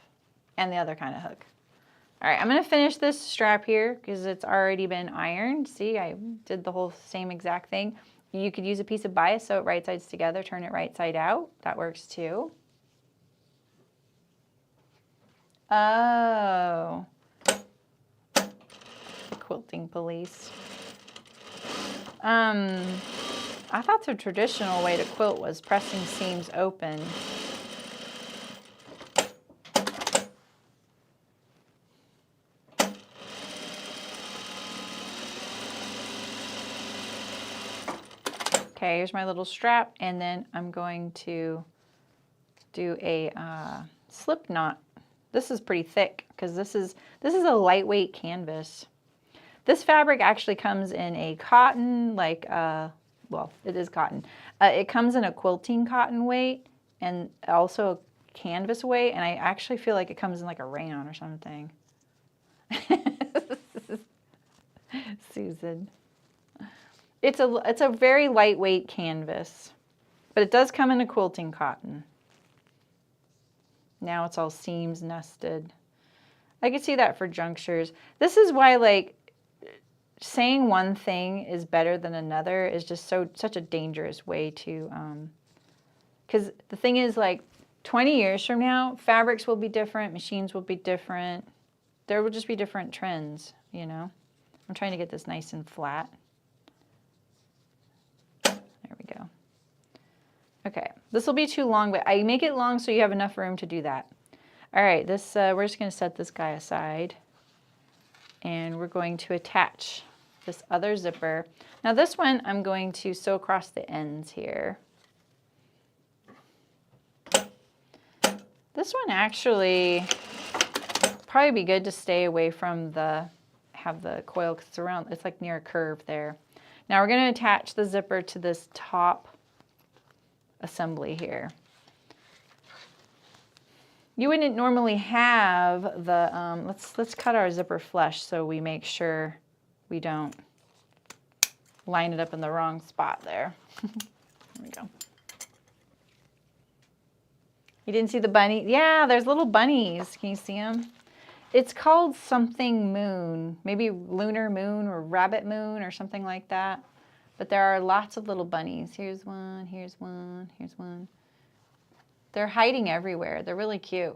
and the other kind of hook. All right, I'm going to finish this strap here because it's already been ironed. See, I did the whole same exact thing. You could use a piece of bias, sew it right sides together, turn it right side out. That works too. Oh. Quilting police. I thought the traditional way to quilt was pressing seams open. Okay, here's my little strap, and then I'm going to do a slip knot. This is pretty thick because this is a lightweight canvas. This fabric actually comes in a cotton, like well, it is cotton. It comes in a quilting cotton weight and also a canvas weight, and I actually feel like it comes in like a rayon or something. Susan. It's a very lightweight canvas, but it does come in a quilting cotton. Now it's all seams nested. I could see that for junctures. This is why, like, saying one thing is better than another is just such a dangerous way to, because the thing is, like, 20 years from now, fabrics will be different, machines will be different. There will just be different trends, you know. I'm trying to get this nice and flat. There we go. Okay, this will be too long, but I make it long so you have enough room to do that. All right, this we're just going to set this guy aside, and we're going to attach this other zipper. Now this one I'm going to sew across the ends here. This one actually probably be good to stay away from have the coil because it's like near a curve there. Now we're going to attach the zipper to this top assembly here. You wouldn't normally have the, let's cut our zipper flush so we make sure we don't line it up in the wrong spot there. There we go. You didn't see the bunny? Yeah, there's little bunnies. Can you see them? It's called something moon, maybe lunar moon or rabbit moon or something like that. But there are lots of little bunnies. Here's one, here's one, here's one. They're hiding everywhere. They're really cute.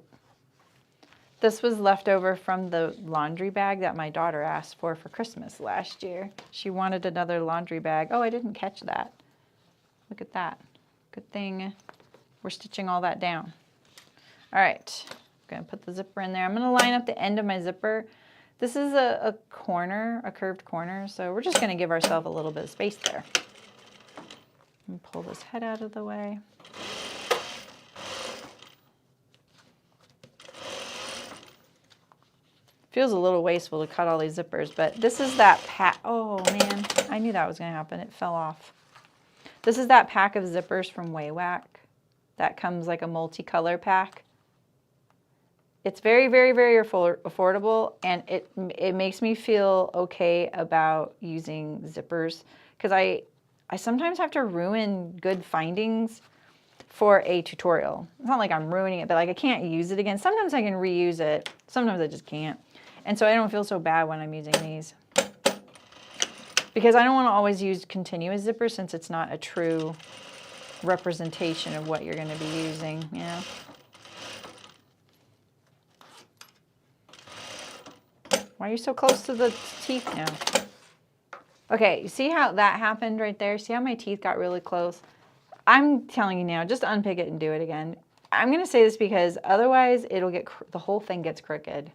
This was left over from the laundry bag that my daughter asked for Christmas last year. She wanted another laundry bag. Oh, I didn't catch that. Look at that. Good thing we're stitching all that down. All right, I'm gonna put the zipper in there. I'm gonna line up the end of my zipper. This is a corner, a curved corner, so we're just gonna give ourselves a little bit of space there. And pull this head out of the way. Feels a little wasteful to cut all these zippers, but this is that pack. Oh man, I knew that was gonna happen. It fell off. This is that pack of zippers from Waywack. That comes like a multicolor pack. It's very, very, very affordable, and it makes me feel okay about using zippers because I sometimes have to ruin good findings for a tutorial. It's not like I'm ruining it, but like I can't use it again. Sometimes I can reuse it. Sometimes I just can't. And so I don't feel so bad when I'm using these. Because I don't want to always use continuous zippers since it's not a true representation of what you're going to be using, you know. Why are you so close to the teeth now? Okay, you see how that happened right there? See how my teeth got really close? I'm telling you now, just unpick it and do it again. I'm going to say this because otherwise it'll get, the whole thing gets crooked.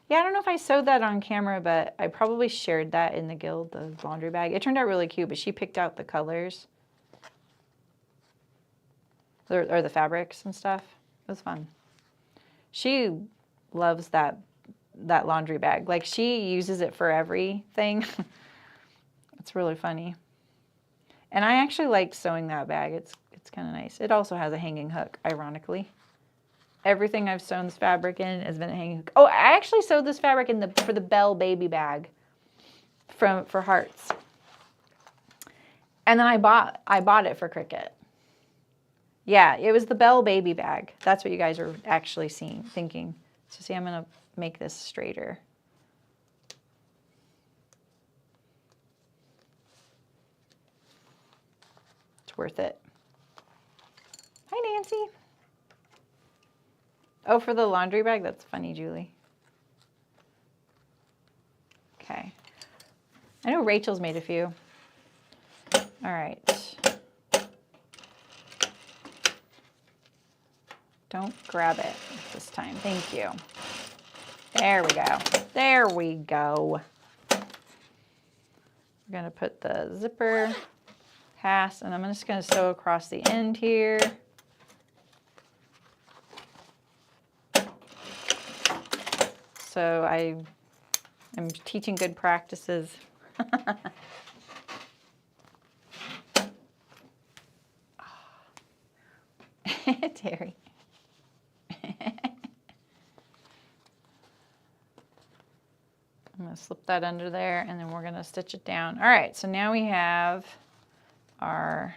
Yeah, I don't know if I sewed that on camera, but I probably shared that in the guild, the laundry bag. It turned out really cute, but she picked out the colors. Or the fabrics and stuff. It was fun. She loves that laundry bag. Like, she uses it for everything. It's really funny. And I actually like sewing that bag. It's kind of nice. It also has a hanging hook, ironically. Everything I've sewn this fabric in has been a hanging hook. Oh, I actually sewed this fabric for the Belle baby bag for Hearts. And then I bought it for Cricut. Yeah, it was the Belle baby bag. That's what you guys are actually thinking. So see, I'm gonna make this straighter. It's worth it. Hi, Nancy. Oh, for the laundry bag? That's funny, Julie. Okay. I know Rachel's made a few. All right. Don't grab it this time. Thank you. There we go. There we go. We're going to put the zipper pass, and I'm just going to sew across the end here. So I am teaching good practices. Terry. I'm going to slip that under there, and then we're going to stitch it down. All right, so now we have our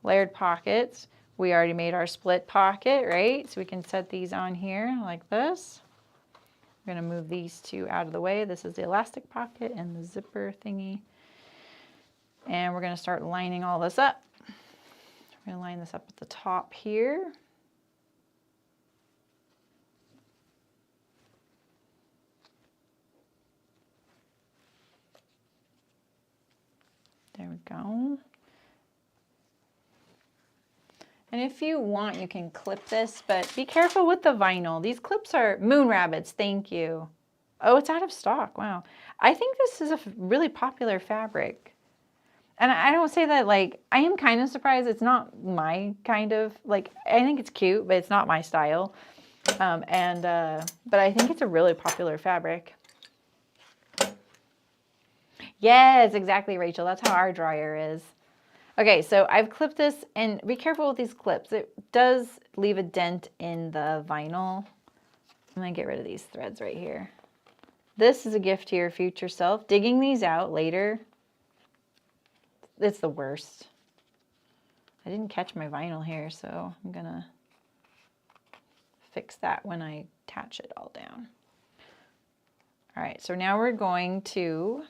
layered pockets. We already made our split pocket, right? So we can set these on here like this. We're going to move these two out of the way. This is the elastic pocket and the zipper thingy. And we're going to start lining all this up. We're going to line this up at the top here. There we go. And if you want, you can clip this, but be careful with the vinyl. These clips are moon rabbits, thank you. Oh, it's out of stock, wow. I think this is a really popular fabric. And I don't say that, like, I am kind of surprised. It's not my kind of, like, I think it's cute, but it's not my style. But I think it's a really popular fabric. Yes, exactly, Rachel. That's how our dryer is. Okay, so I've clipped this, and be careful with these clips. It does leave a dent in the vinyl. I'm gonna get rid of these threads right here. This is a gift to your future self. Digging these out later, it's the worst. I didn't catch my vinyl here, so I'm gonna fix that when I attach it all down. All right, so now we're going to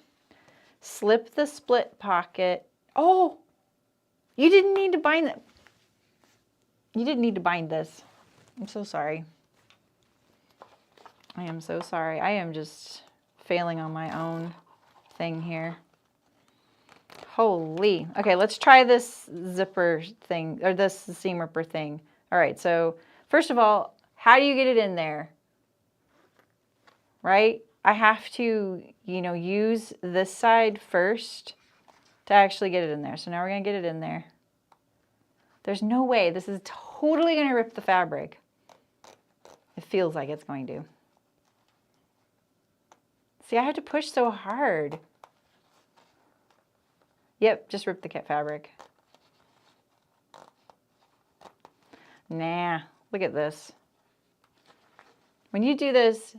slip the split pocket. Oh, you didn't need to bind that. You didn't need to bind this. I'm so sorry. I am so sorry. I am just failing on my own thing here. Holy. Okay, let's try this zipper thing, or this seam ripper thing. All right, so first of all, how do you get it in there? Right? I have to, you know, use this side first to actually get it in there. So now we're going to get it in there. There's no way. This is totally going to rip the fabric. It feels like it's going to. See, I had to push so hard. Yep, just rip the fabric. Nah, look at this. When you do this,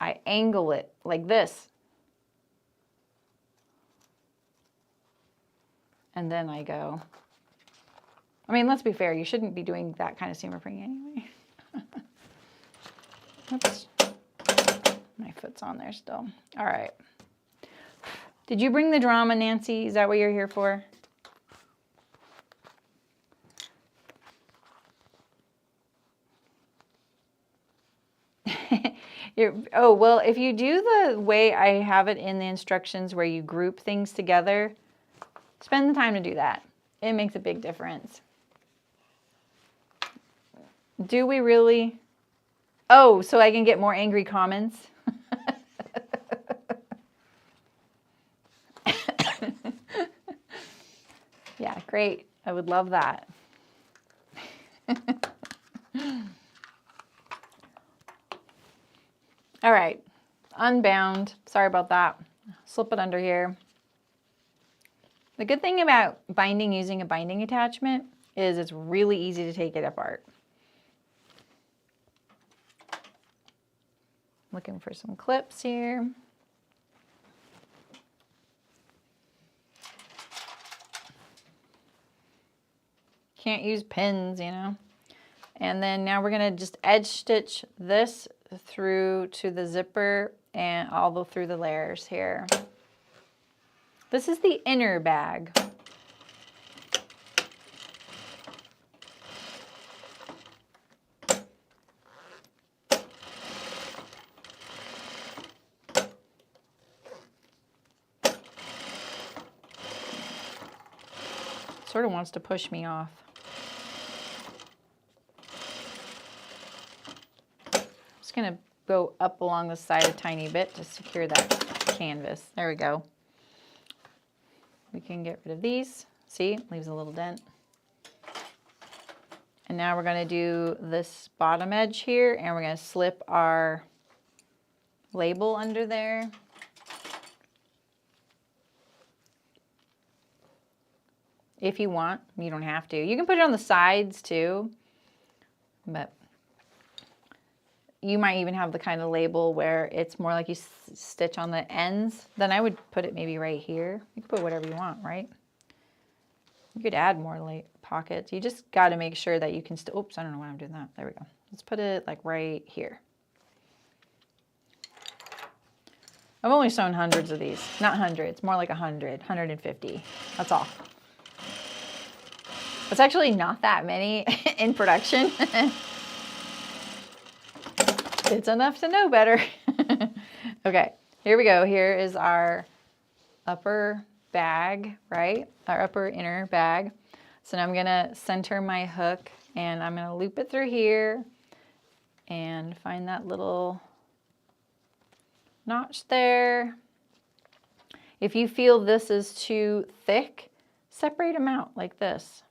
I angle it like this. And then I go. I mean, let's be fair, you shouldn't be doing that kind of seam ripping anyway. Oops. My foot's on there still. All right. Did you bring the drama, Nancy? Is that what you're here for? Oh, well, if you do the way I have it in the instructions where you group things together, spend the time to do that. It makes a big difference. Do we really? Oh, so I can get more angry comments? Yeah, great. I would love that. All right, unbound. Sorry about that. Slip it under here. The good thing about binding using a binding attachment is it's really easy to take it apart. Looking for some clips here. Can't use pins, you know. And then now we're gonna just edge stitch this through to the zipper and all through the layers here. This is the inner bag. Sort of wants to push me off. Just gonna go up along the side a tiny bit to secure that canvas. There we go. we can get rid of these. See, leaves a little dent. And now we're going to do this bottom edge here, and we're going to slip our label under there. If you want, you don't have to. You can put it on the sides too, but you might even have the kind of label where it's more like you stitch on the ends. Then I would put it maybe right here. You can put whatever you want, right? You could add more pockets. You just got to make sure that you can still, oops, I don't know why I'm doing that. There we go. Let's put it like right here. I've only sewn hundreds of these. Not hundreds, more like 100, 150. That's all. It's actually not that many in production. It's enough to know better. Okay, here we go. Here is our upper bag, right? Our upper inner bag. So now I'm gonna center my hook and I'm gonna loop it through here and find that little notch there. If you feel this is too thick, separate them out like this.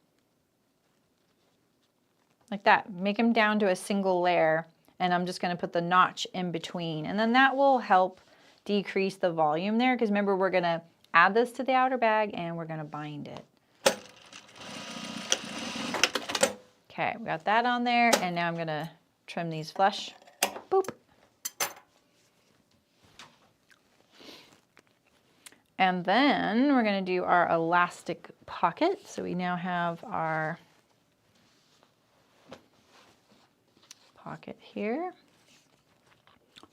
Like that. Make them down to a single layer, and I'm just going to put the notch in between, and then that will help decrease the volume there, because remember, we're going to add this to the outer bag and we're going to bind it. Okay, we got that on there, and now I'm going to trim these flush. Boop. And then we're going to do our elastic pocket. So we now have our pocket here.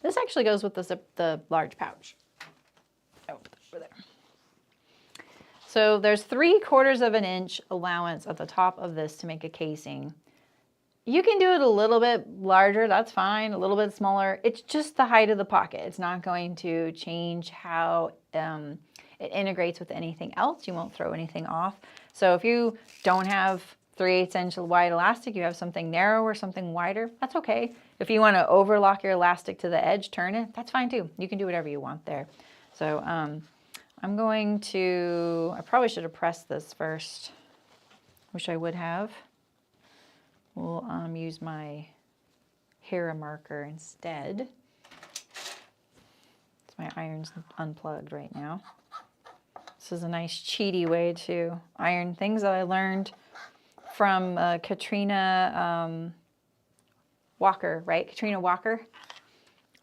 This actually goes with the large pouch. Oh, over there. So there's 3/4 of an inch allowance at the top of this to make a casing. You can do it a little bit larger, that's fine, a little bit smaller. It's just the height of the pocket. It's not going to change how it integrates with anything else. You won't throw anything off. So if you don't have 3/8 inch wide elastic, you have something narrower, something wider, that's okay. If you want to overlock your elastic to the edge, turn it, that's fine too. You can do whatever you want there. So I'm going to, I probably should have pressed this first. Wish I would have. We'll use my hair marker instead. My iron's unplugged right now. This is a nice cheaty way to iron things that I learned from Katrina Walker, right? Katrina Walker.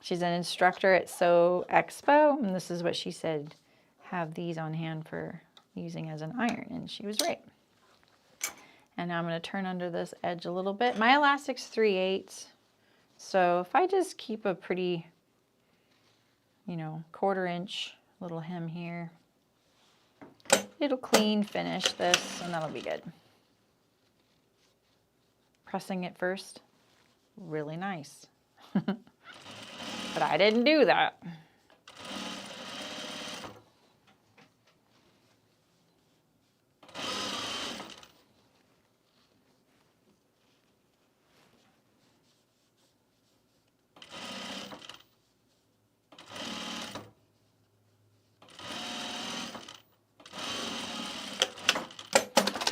She's an instructor at Sew Expo, and this is what she said, have these on hand for using as an iron, and she was right. And now I'm going to turn under this edge a little bit. My elastic's 3/8, so if I just keep a pretty, you know, 1/4 inch little hem here, it'll clean finish this, and that'll be good. Pressing it first, really nice. But I didn't do that.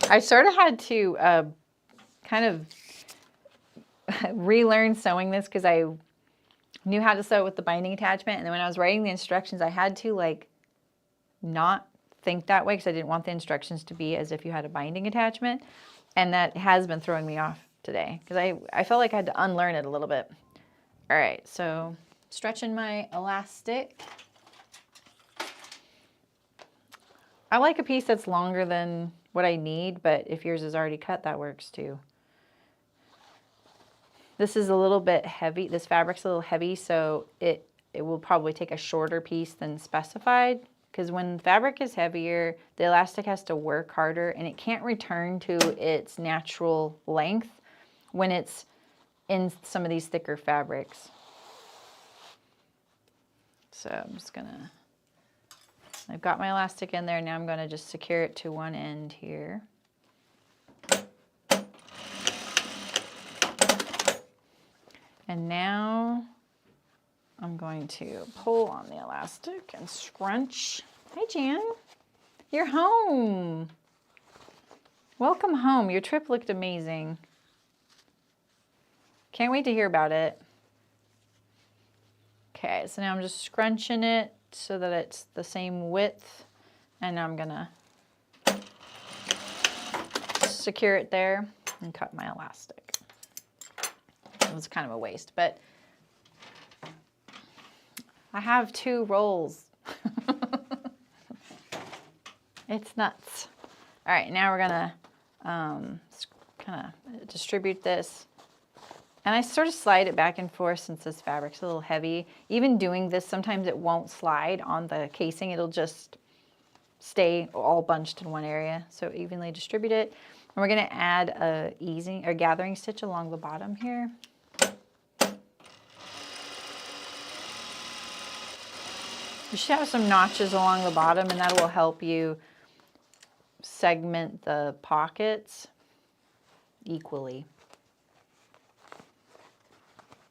I sort of had to kind of relearn sewing this because I knew how to sew with the binding attachment, and then when I was writing the instructions, I had to like not think that way because I didn't want the instructions to be as if you had a binding attachment, and that has been throwing me off today because I felt like I had to unlearn it a little bit. All right, so stretching my elastic. I like a piece that's longer than what I need, but if yours is already cut, that works too. This is a little bit heavy. This fabric's a little heavy, so it will probably take a shorter piece than specified, because when fabric is heavier, the elastic has to work harder and it can't return to its natural length when it's in some of these thicker fabrics. So I'm just gonna, I've got my elastic in there. Now I'm gonna just secure it to one end here. And now I'm going to pull on the elastic and scrunch. Hi, Jan. You're home. Welcome home. Your trip looked amazing. Can't wait to hear about it. Okay, so now I'm just scrunching it so that it's the same width. And now I'm gonna secure it there and cut my elastic. It was kind of a waste, but I have 2 rolls. It's nuts. All right, now we're gonna kind of distribute this. And I sort of slide it back and forth since this fabric's a little heavy. Even doing this, sometimes it won't slide on the casing. It'll just stay all bunched in one area. So evenly distribute it. And we're gonna add a gathering stitch along the bottom here. You should have some notches along the bottom, and that will help you segment the pockets equally.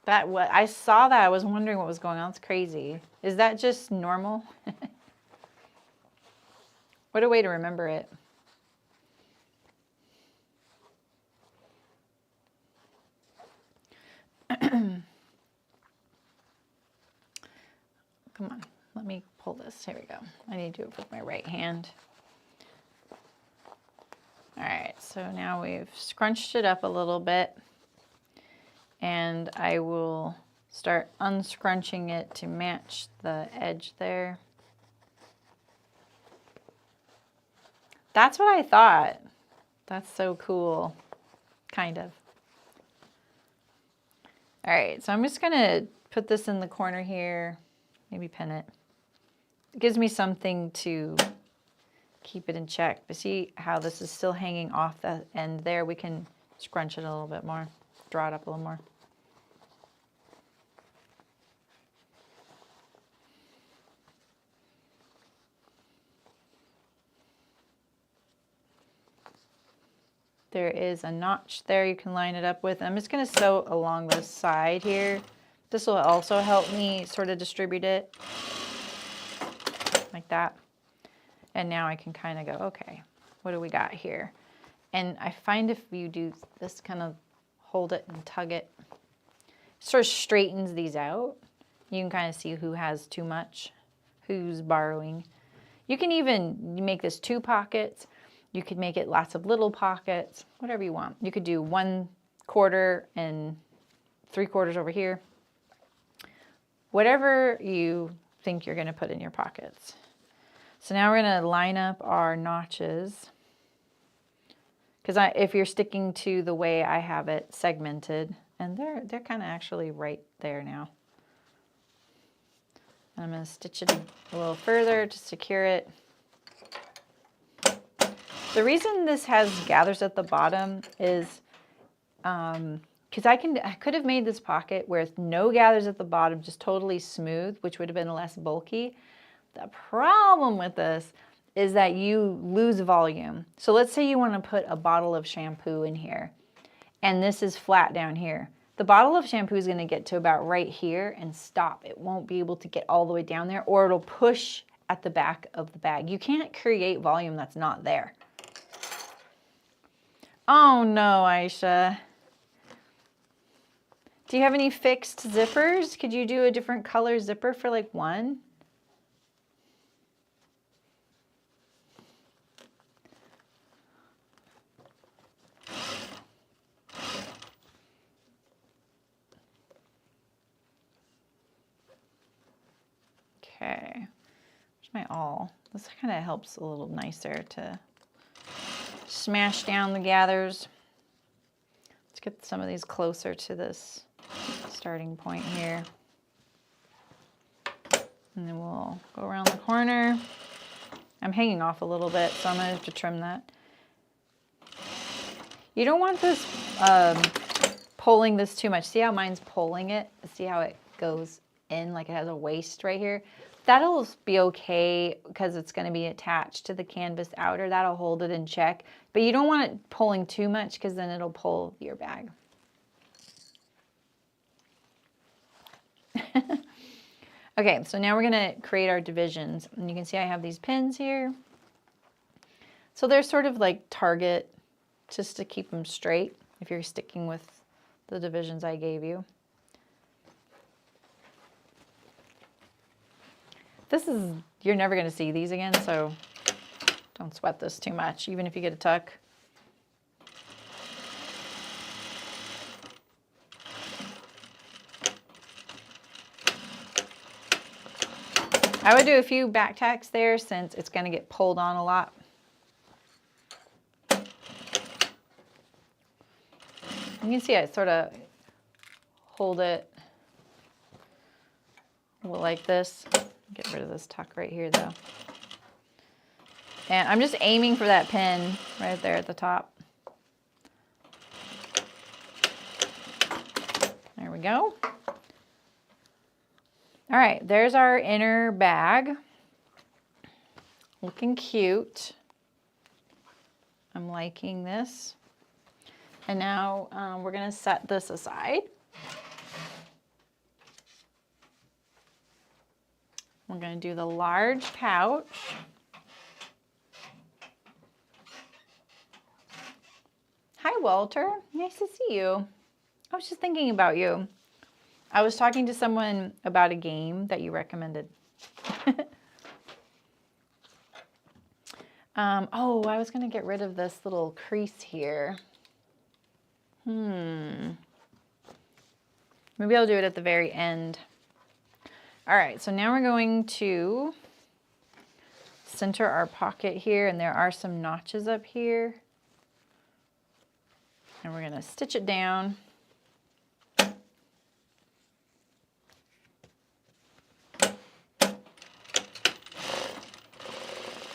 I saw that, I was wondering what was going on. It's crazy. Is that just normal? What a way to remember it. Come on, let me pull this. Here we go. I need to do it with my right hand. All right, so now we've scrunched it up a little bit, and I will start unscrunching it to match the edge there. That's what I thought. That's so cool, kind of. All right, so I'm just gonna put this in the corner here, maybe pin it. It gives me something to keep it in check. But see how this is still hanging off the end there? We can scrunch it a little bit more, draw it up a little more. There is a notch there you can line it up with. I'm just gonna sew along the side here. This will also help me sort of distribute it like that. And now I can kind of go, okay, what do we got here? And I find if you do this, kind of hold it and tug it, sort of straightens these out. You can kind of see who has too much, who's borrowing. You can even make this 2 pockets. You could make it lots of little pockets, whatever you want. You could do 1/4 and 3/4 over here. Whatever you think you're gonna put in your pockets. So now we're gonna line up our notches. Because if you're sticking to the way I have it segmented, and they're kind of actually right there now. And I'm gonna stitch it a little further to secure it. The reason this has gathers at the bottom is because I could have made this pocket with no gathers at the bottom, just totally smooth, which would have been less bulky. The problem with this is that you lose volume. So let's say you want to put a bottle of shampoo in here, and this is flat down here. The bottle of shampoo is going to get to about right here and stop. It won't be able to get all the way down there, or it'll push at the back of the bag. You can't create volume that's not there. Oh no, Aisha. Do you have any fixed zippers? Could you do a different color zipper for like one? Okay, where's my awl? This kind of helps a little nicer to smash down the gathers. Let's get some of these closer to this starting point here. And then we'll go around the corner. I'm hanging off a little bit, so I'm gonna have to trim that. You don't want this pulling this too much. See how mine's pulling it? See how it goes in, like it has a waist right here? That'll be okay because it's going to be attached to the canvas outer. That'll hold it in check. But you don't want it pulling too much because then it'll pull your bag. Okay, so now we're going to create our divisions. And you can see I have these pins here. So they're sort of like target, just to keep them straight if you're sticking with the divisions I gave you. This is, you're never going to see these again, so don't sweat this too much, even if you get a tuck. I would do a few back tacks there since it's going to get pulled on a lot. You can see I sort of hold it like this. Get rid of this tuck right here though. And I'm just aiming for that pin right there at the top. There we go. All right, there's our inner bag. Looking cute. I'm liking this. And now we're gonna set this aside. We're gonna do the large pouch. Hi, Walter. Nice to see you. I was just thinking about you. I was talking to someone about a game that you recommended. Oh, I was gonna get rid of this little crease here. Maybe I'll do it at the very end. All right, so now we're going to center our pocket here, and there are some notches up here. And we're gonna stitch it down.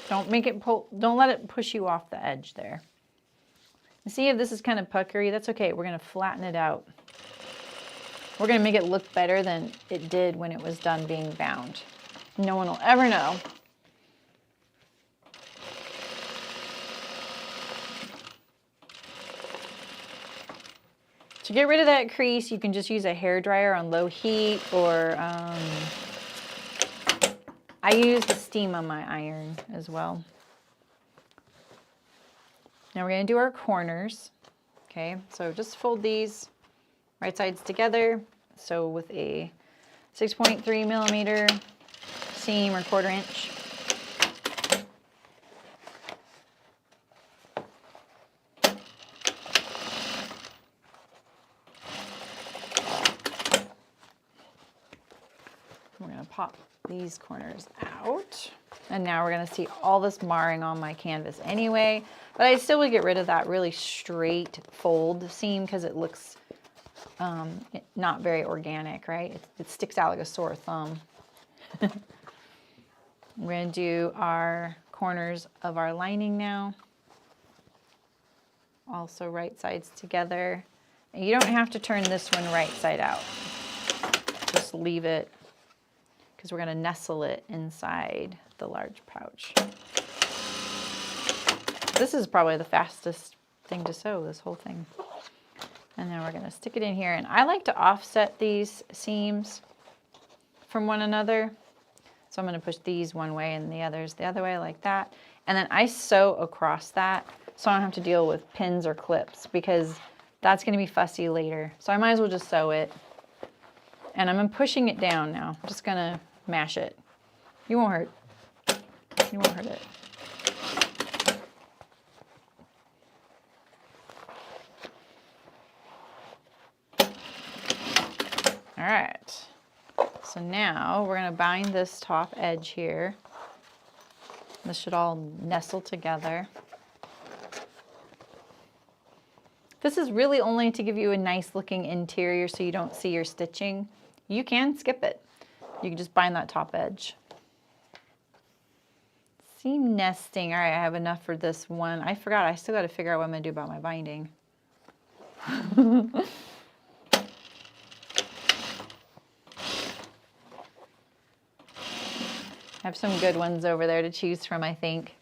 Don't make it pull, don't let it push you off the edge there. And see if this is kind of puckery, that's okay. We're gonna flatten it out. We're gonna make it look better than it did when it was done being bound. No one will ever know. To get rid of that crease, you can just use a hairdryer on low heat, or I use the steam on my iron as well. Now we're going to do our corners. Okay, so just fold these right sides together. So with a 6.3 millimeter seam or 1/4 inch. We're going to pop these corners out. And now we're going to see all this marring on my canvas anyway. But I still would get rid of that really straight fold seam because it looks not very organic, right? It sticks out like a sore thumb. We're going to do our corners of our lining now. Also right sides together. And you don't have to turn this one right side out. Just leave it, because we're going to nestle it inside the large pouch. This is probably the fastest thing to sew, this whole thing. And then we're going to stick it in here. And I like to offset these seams from one another. So I'm going to push these one way and the others the other way, like that. And then I sew across that so I don't have to deal with pins or clips, because that's going to be fussy later. So I might as well just sew it. And I'm pushing it down now. I'm just going to mash it. You won't hurt. You won't hurt it. All right. So now we're going to bind this top edge here. This should all nestle together. This is really only to give you a nice looking interior so you don't see your stitching. You can skip it. You can just bind that top edge. Seam nesting. All right, I have enough for this one. I forgot, I still got to figure out what I'm going to do about my binding. I have some good ones over there to choose from, I think.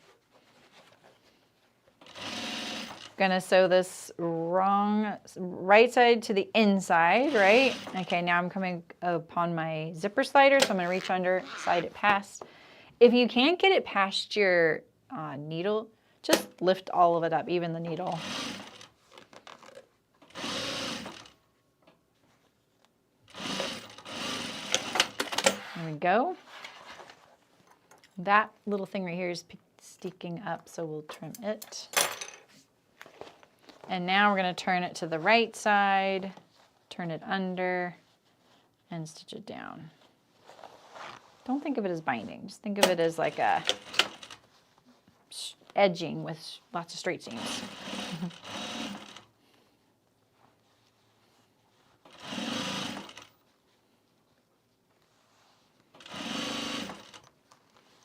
Gonna sew this right side to the inside, right? Okay, now I'm coming upon my zipper slider, so I'm gonna reach under, slide it past. If you can't get it past your needle, just lift all of it up, even the needle. There we go. That little thing right here is sticking up, so we'll trim it. And now we're going to turn it to the right side, turn it under, and stitch it down. Don't think of it as binding. Just think of it as like a edging with lots of straight seams.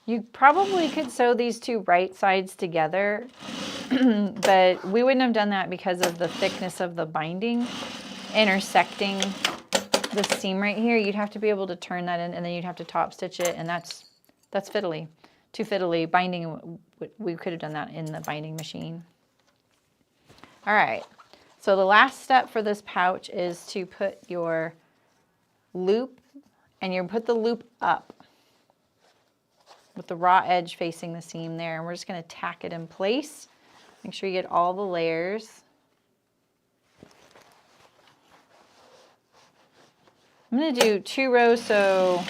You probably could sew these two right sides together, but we wouldn't have done that because of the thickness of the binding intersecting the seam right here. You'd have to be able to turn that in, and then you'd have to top stitch it, and that's fiddly. Too fiddly. Binding, we could have done that in the binding machine. All right, so the last step for this pouch is to put your loop, and you put the loop up with the raw edge facing the seam there, and we're just going to tack it in place. Make sure you get all the layers. I'm going to do 2 rows so,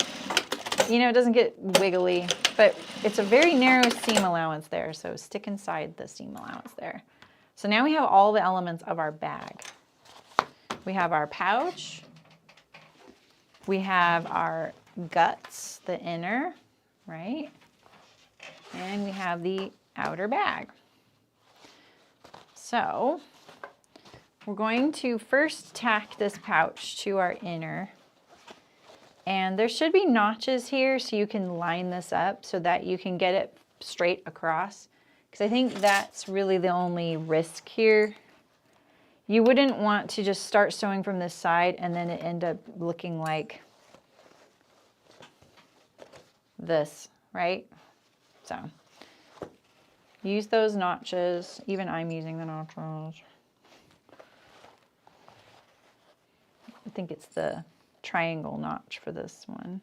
you know, it doesn't get wiggly, but it's a very narrow seam allowance there, so stick inside the seam allowance there. So now we have all the elements of our bag. We have our pouch, we have our guts, the inner, right? And we have the outer bag. So we're going to first tack this pouch to our inner. And there should be notches here so you can line this up so that you can get it straight across. Because I think that's really the only risk here. You wouldn't want to just start sewing from this side and then it end up looking like this, right? So use those notches. Even I'm using the notches. I think it's the triangle notch for this one.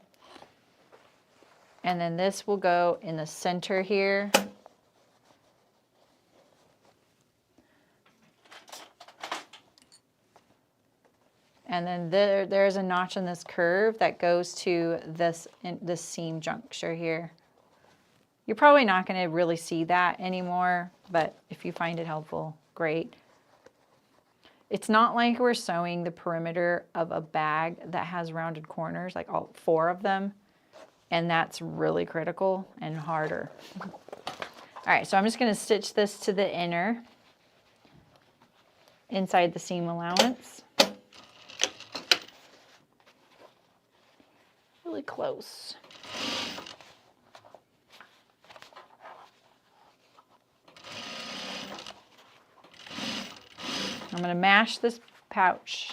And then this will go in the center here. And then there's a notch in this curve that goes to this seam juncture here. You're probably not going to really see that anymore, but if you find it helpful, great. It's not like we're sewing the perimeter of a bag that has rounded corners, like all 4 of them, and that's really critical and harder. All right, so I'm just going to stitch this to the inner inside the seam allowance. Really close. I'm going to mash this pouch.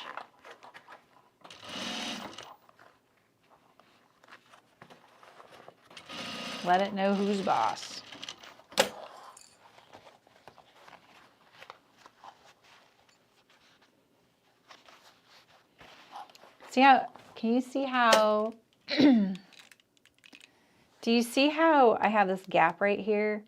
Let it know who's boss. See how, can you see how, do you see how I have this gap right here?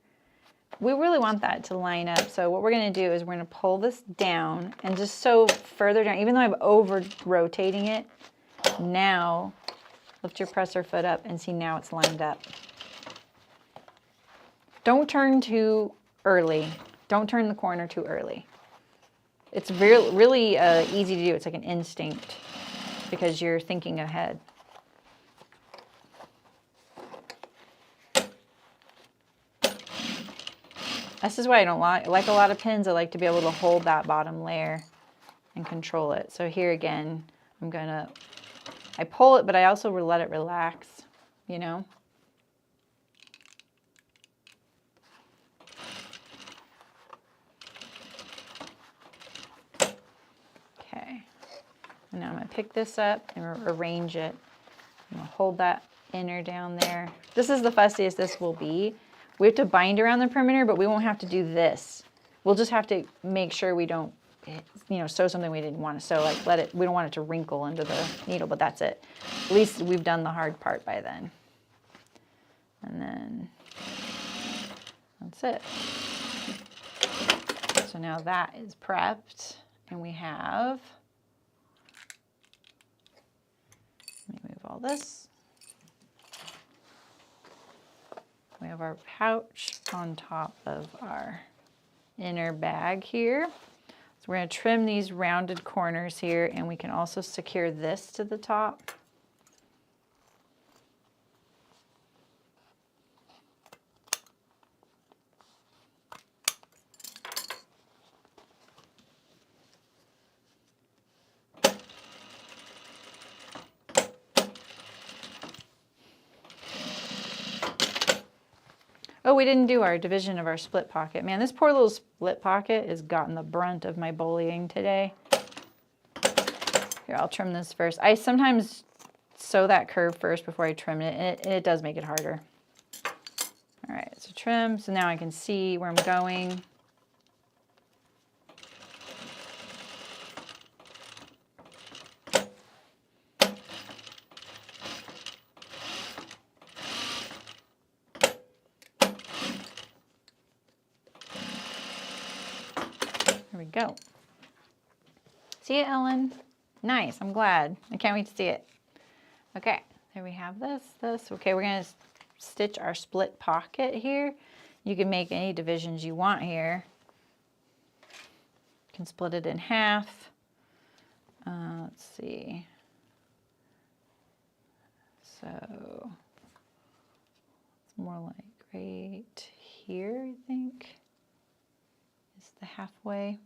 We really want that to line up. So what we're going to do is we're going to pull this down and just sew further down, even though I'm over rotating it. Now, lift your presser foot up and see now it's lined up. Don't turn too early. Don't turn the corner too early. It's really easy to do. It's like an instinct because you're thinking ahead. This is why I don't like a lot of pins. I like to be able to hold that bottom layer and control it. So here again, I pull it, but I also let it relax, you know. Okay, and now I'm going to pick this up and arrange it. I'm going to hold that inner down there. This is the fussiest this will be. We have to bind around the perimeter, but we won't have to do this. We'll just have to make sure we don't, you know, sew something we didn't want to sew. Like we don't want it to wrinkle under the needle, but that's it. At least we've done the hard part by then. And then that's it. So now that is prepped, and we have, let me move all this. We have our pouch on top of our inner bag here. So we're going to trim these rounded corners here, and we can also secure this to the top. Oh, we didn't do our division of our split pocket. Man, this poor little split pocket has gotten the brunt of my bullying today. Here, I'll trim this first. I sometimes sew that curve first before I trim it, and it does make it harder. All right, so trim. So now I can see where I'm going. There we go. See it, Ellen? Nice, I'm glad. I can't wait to see it. Okay, there we have this. Okay, we're gonna stitch our split pocket here. You can make any divisions you want here. You can split it in half. Let's see. So it's more like right here, I think, is the halfway.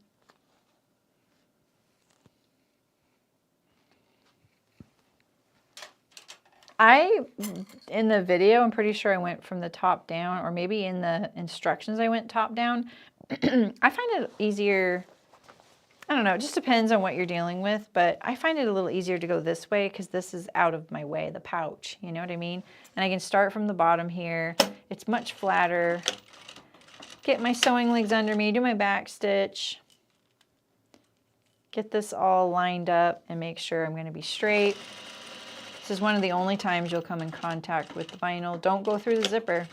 In the video, I'm pretty sure I went from the top down, or maybe in the instructions I went top down. I find it easier, I don't know, it just depends on what you're dealing with, but I find it a little easier to go this way because this is out of my way, the pouch, you know what I mean? And I can start from the bottom here. It's much flatter. Get my sewing legs under me, do my back stitch. Get this all lined up and make sure I'm going to be straight. This is one of the only times you'll come in contact with the vinyl. Don't go through the zipper.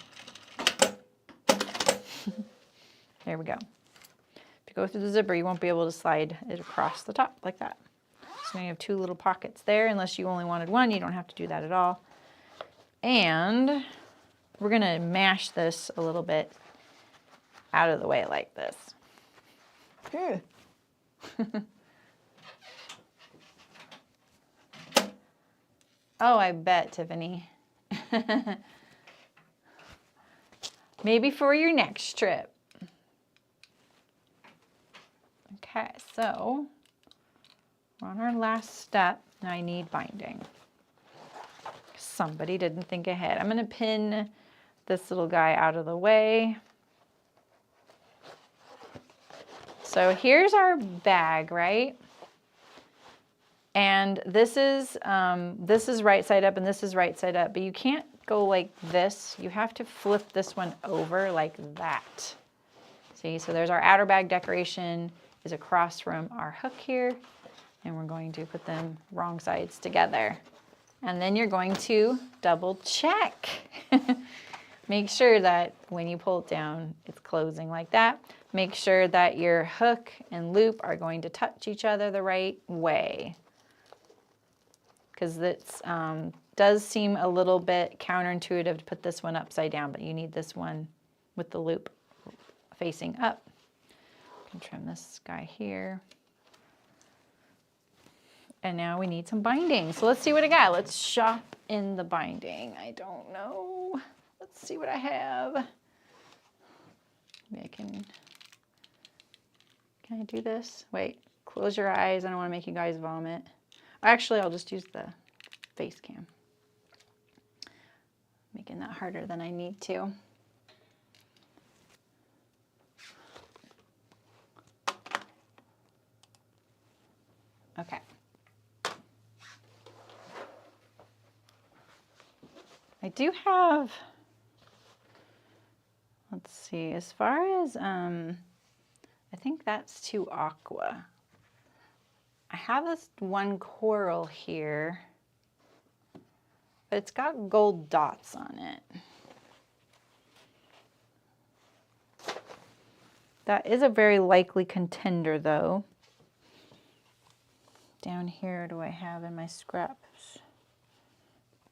There we go. If you go through the zipper, you won't be able to slide it across the top like that. So now you have two little pockets there. Unless you only wanted one, you don't have to do that at all. And we're going to mash this a little bit out of the way like this. Oh, I bet, Tiffany. Maybe for your next trip. Okay, so we're on our last step. Now I need binding. Somebody didn't think ahead. I'm going to pin this little guy out of the way. So here's our bag, right? And this is right side up and this is right side up, but you can't go like this. You have to flip this one over like that. See, so there's our outer bag decoration is across from our hook here, and we're going to put them wrong sides together. And then you're going to double check. Make sure that when you pull it down, it's closing like that. Make sure that your hook and loop are going to touch each other the right way. Because it does seem a little bit counterintuitive to put this one upside down, but you need this one with the loop facing up. You can trim this guy here. And now we need some binding. So let's see what I got. Let's shop in the binding. I don't know. Let's see what I have. Maybe I can I do this? Wait, close your eyes. I don't want to make you guys vomit. Actually, I'll just use the face cam. Making that harder than I need to. Okay. I do have, let's see, as far as, I think that's too aqua. I have this one coral here, but it's got gold dots on it. That is a very likely contender though. Down here, do I have in my scraps?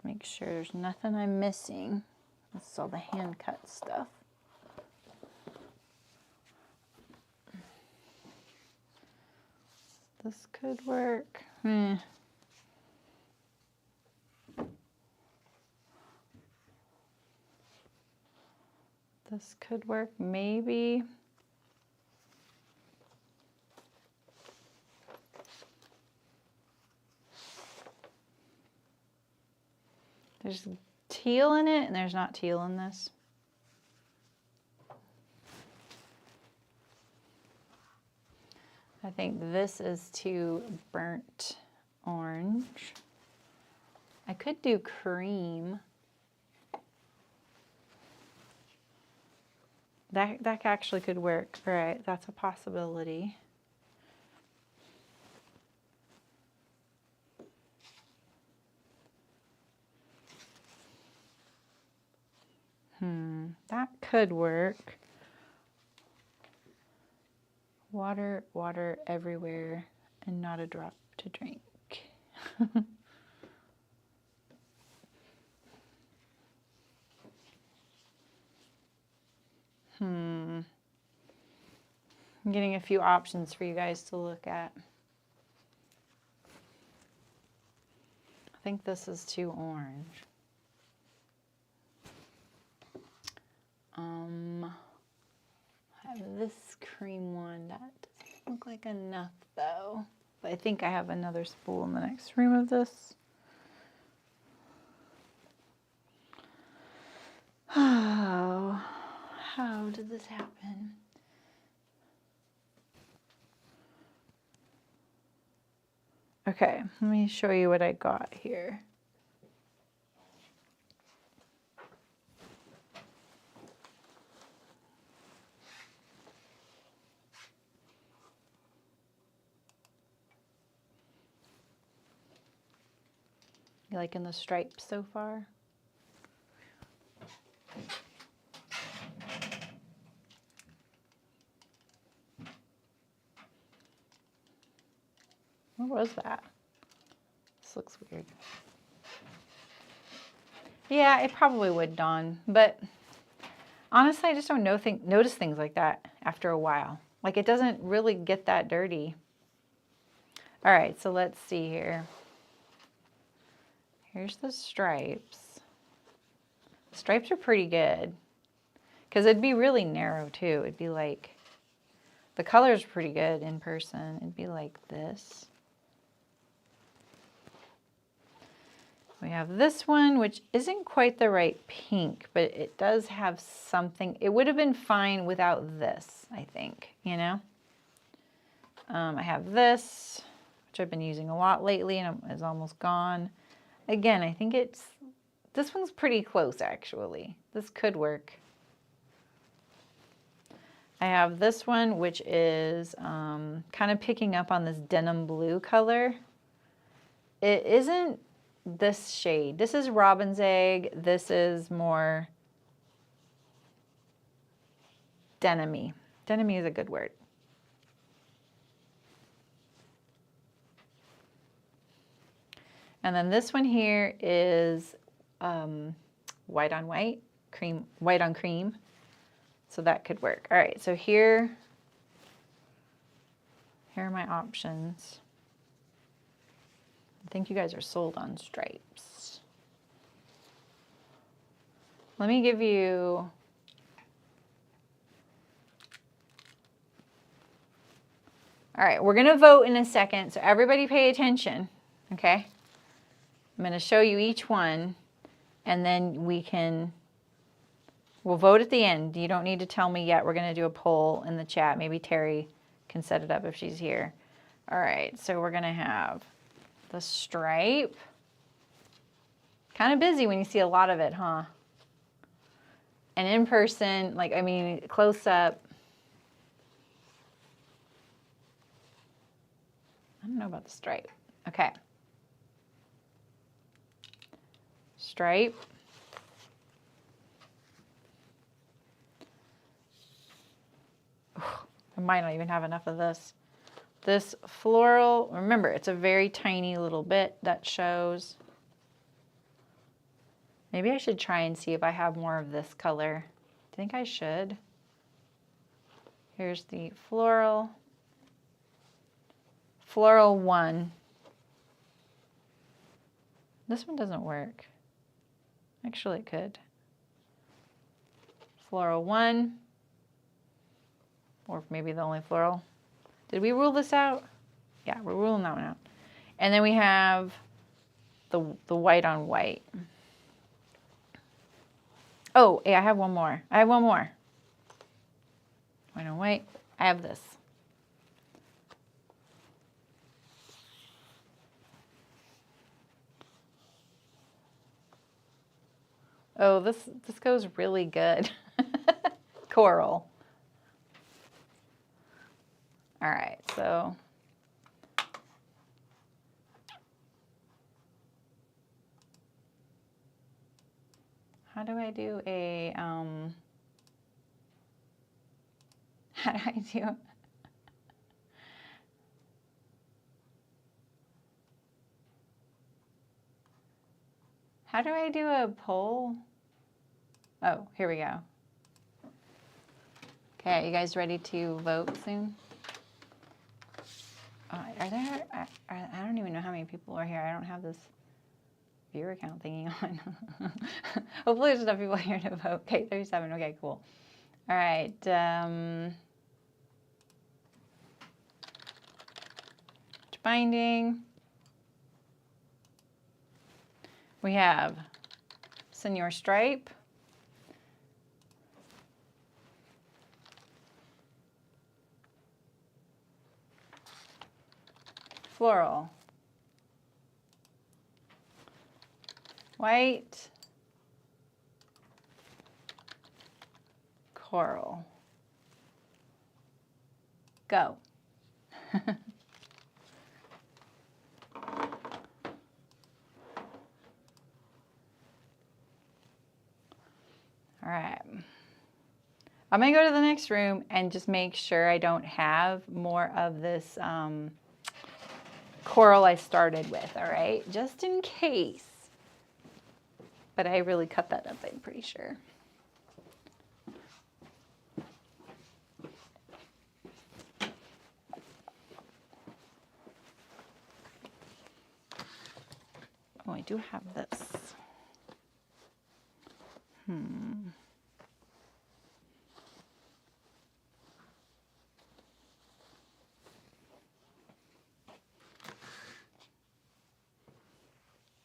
Make sure there's nothing I'm missing. This is all the hand cut stuff. This could work. This could work, maybe. There's teal in it, and there's not teal in this. I think this is too burnt orange. I could do cream. That actually could work. All right, that's a possibility. That could work. Water, water everywhere, and not a drop to drink. I'm getting a few options for you guys to look at. I think this is too orange. I have this cream one. That doesn't look like enough though. But I think I have another spool in the next room of this. Oh, how did this happen? Okay, let me show you what I got here. You liking the stripes so far? What was that? This looks weird. Yeah, it probably would dawn, but honestly, I just don't notice things like that after a while. Like it doesn't really get that dirty. All right, so let's see here. Here's the stripes. Stripes are pretty good because it'd be really narrow too. It'd be like, the color's pretty good in person. It'd be like this. We have this one, which isn't quite the right pink, but it does have something. It would have been fine without this, I think, you know? I have this, which I've been using a lot lately and is almost gone. Again, I think this one's pretty close actually. This could work. I have this one, which is kind of picking up on this denim blue color. It isn't this shade. This is Robin's Egg. This is more denim-y. Denim-y is a good word. And then this one here is white on white, white on cream. So that could work. All right, so here are my options. I think you guys are sold on stripes. Let me give you, all right, we're gonna vote in a second, so everybody pay attention, okay? I'm gonna show you each one, and then we'll vote at the end. You don't need to tell me yet. We're gonna do a poll in the chat. Maybe Terry can set it up if she's here. All right, so we're gonna have the stripe. Kind of busy when you see a lot of it, huh? And in person, like, I mean, close up. I don't know about the stripe. Okay. Stripe. I might not even have enough of this. This floral, remember, it's a very tiny little bit that shows. Maybe I should try and see if I have more of this color. I think I should. Here's the floral. Floral 1. This one doesn't work. Actually, it could. Floral 1. Or maybe the only floral. Did we rule this out? Yeah, we're ruling that one out. And then we have the white on white. Oh, yeah, I have one more. I have one more. White on white. I have this. Oh, this goes really good. Coral. All right, so how do I do a how do I do how do I do a poll? Oh, here we go. Okay, you guys ready to vote soon? Are there, I don't even know how many people are here. I don't have this viewer count thingy on. Hopefully there's enough people here to vote. Okay, 37, okay, cool. All right. Binding. We have Senior Stripe. Floral. White. Coral. Go. All right. I'm going to go to the next room and just make sure I don't have more of this coral I started with, all right? Just in case. But I really cut that up, I'm pretty sure. Oh, I do have this.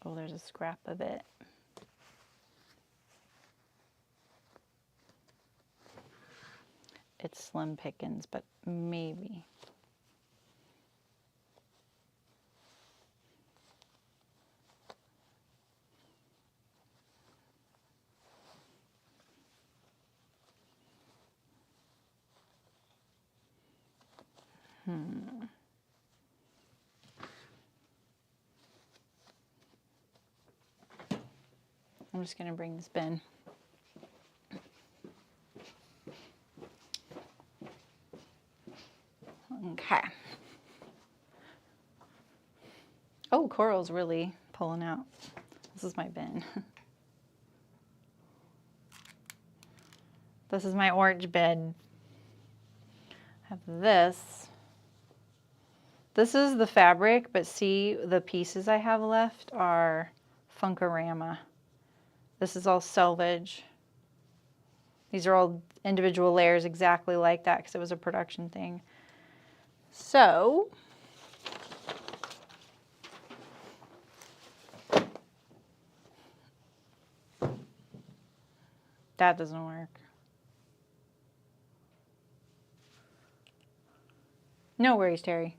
Oh, there's a scrap of it. It's slim pickings, but maybe. I'm just going to bring this bin. Okay. Oh, coral's really pulling out. This is my bin. This is my orange bin. I have this. This is the fabric, but see the pieces I have left are Funkorama. This is all selvage. These are all individual layers exactly like that because it was a production thing. So, that doesn't work. No worries, Terry.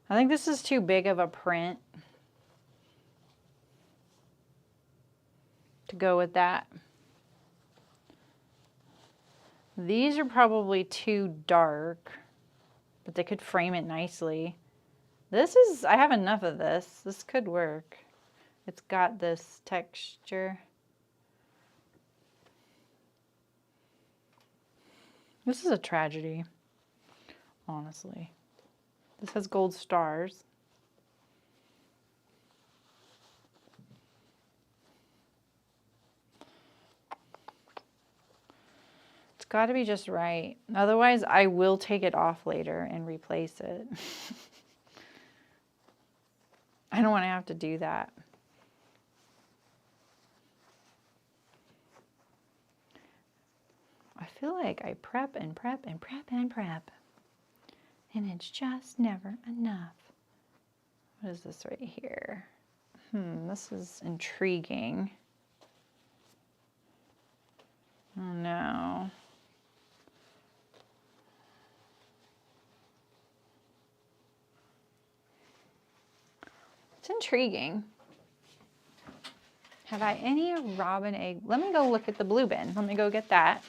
I think this is too big of a print to go with that. These are probably too dark, but they could frame it nicely. This is, I have enough of this. This could work. It's got this texture. This is a tragedy, honestly. This has gold stars. It's got to be just right. Otherwise, I will take it off later and replace it. I don't want to have to do that. I feel like I prep and prep and prep and prep, and it's just never enough. What is this right here? This is intriguing. Oh no. It's intriguing. Have I any robin egg? Let me go look at the blue bin. Let me go get that.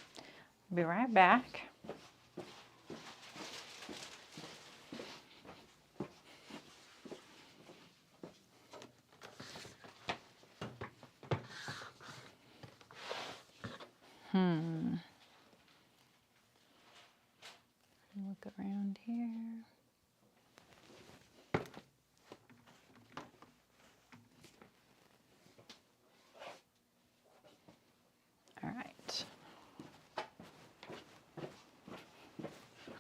Be right back. Look around here. All right.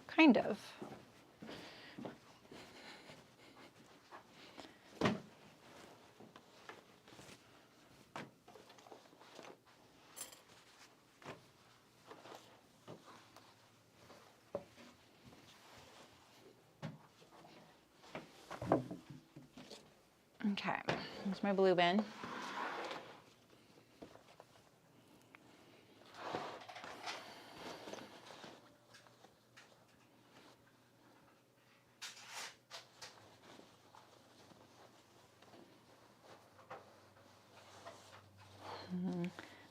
Kind of. Okay, here's my blue bin.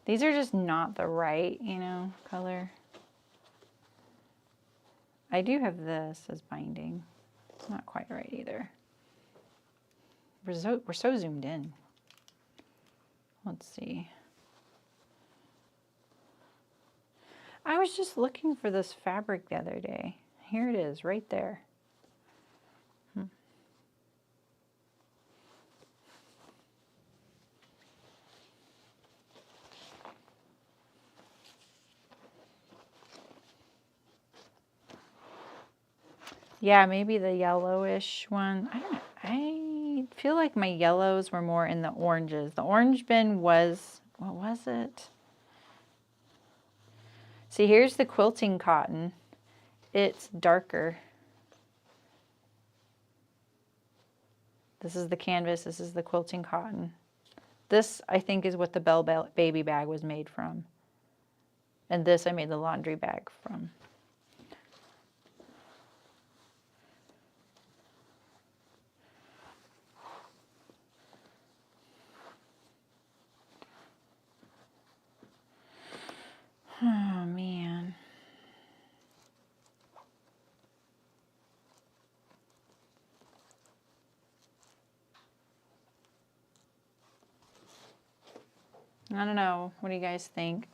These are just not the right, color. I do have this as binding. It's not quite right either. We're so zoomed in. Let's see. I was just looking for this fabric the other day. Here it is, right there. Yeah, maybe the yellowish one. I don't know. I feel like my yellows were more in the oranges. The orange bin was, what was it? See, here's the quilting cotton. It's darker. This is the canvas. This is the quilting cotton. This, I think, is what the Bell baby bag was made from. And this I made the laundry bag from. Oh, man. I don't know. What do you guys think?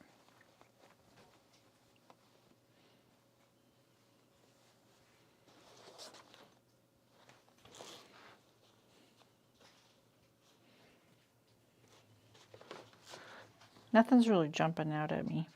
Nothing's really jumping out at me.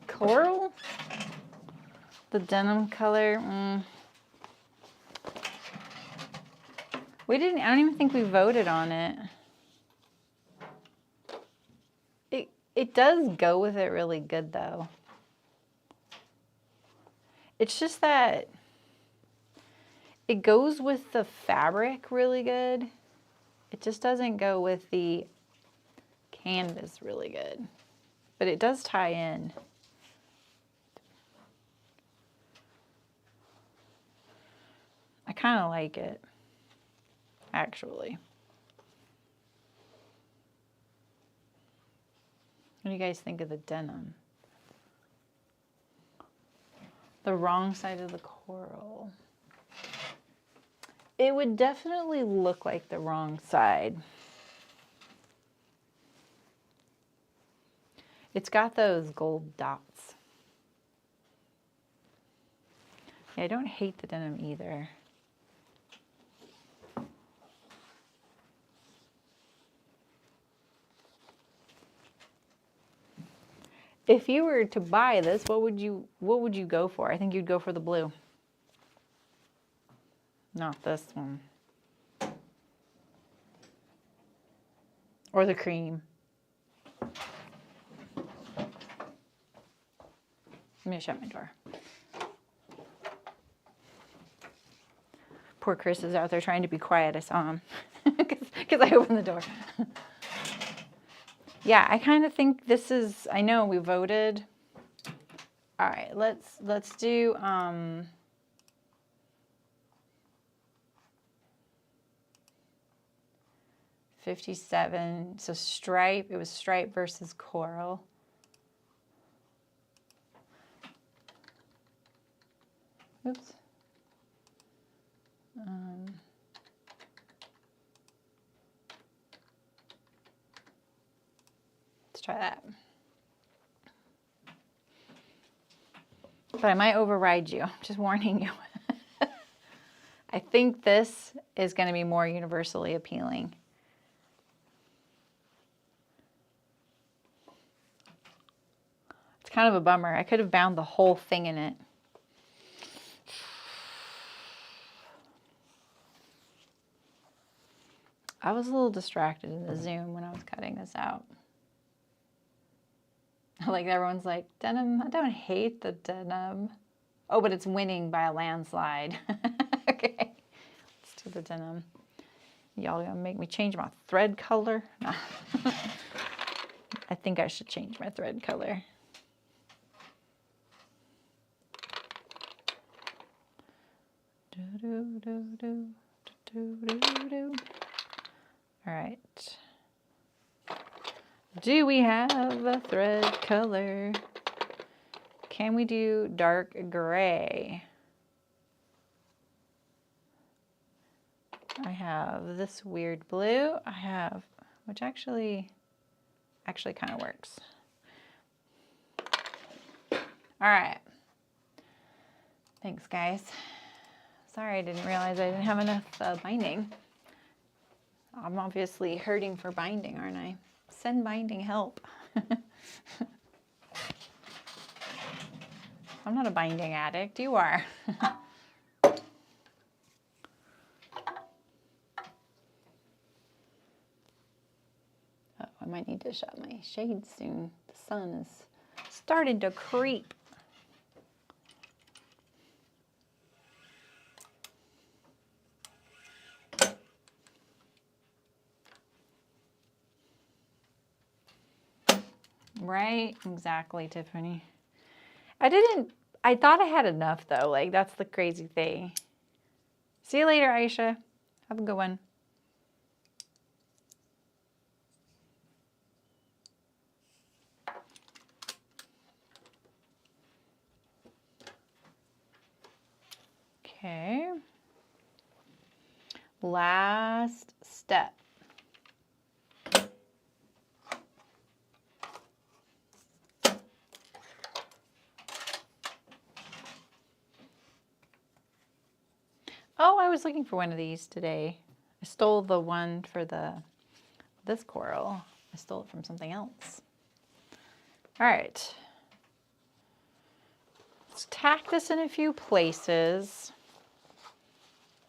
Coral? The denim color? I don't even think we voted on it. It does go with it really good though. It's just that it goes with the fabric really good. It just doesn't go with the canvas really good. But it does tie in. kind of like it, actually. What do you guys think of the denim? The wrong side of the coral. It would definitely look like the wrong side. It's got those gold dots. Yeah, I don't hate the denim either. If you were to buy this, what would you go for? I think you'd go for the blue. Not this one. Or the cream. Let me shut my door. Poor Chris is out there trying to be quiet. I saw him because I opened the door. Yeah, I kind of think this is, I know we voted. All right, let's do 57. So stripe, it was stripe versus coral. Oops. Let's try that. But I might override you, just warning you. I think this is going to be more universally appealing. It's kind of a bummer. I could have bound the whole thing in it. I was a little distracted in the Zoom when I was cutting this out. Like everyone's like, denim, I don't hate the denim. Oh, but it's winning by a landslide. Okay, let's do the denim. Y'all gonna make me change my thread color? No. I think I should change my thread color. All right. Do we have a thread color? Can we do dark gray? I have this weird blue. I have, which actually kind of works. All right. Thanks, guys. Sorry, I didn't realize I didn't have enough binding. I'm obviously hurting for binding, aren't I? Send binding help. I'm not a binding addict. You are. Oh, I might need to shut my shades soon. The sun is starting to creep. Right? Exactly, Tiffany. I thought I had enough though. Like, that's the crazy thing. See you later, Aisha. Have a good one. Okay. Last step. Oh, I was looking for one of these today. I stole the one for this coral. I stole it from something else. All right. Let's tack this in a few places.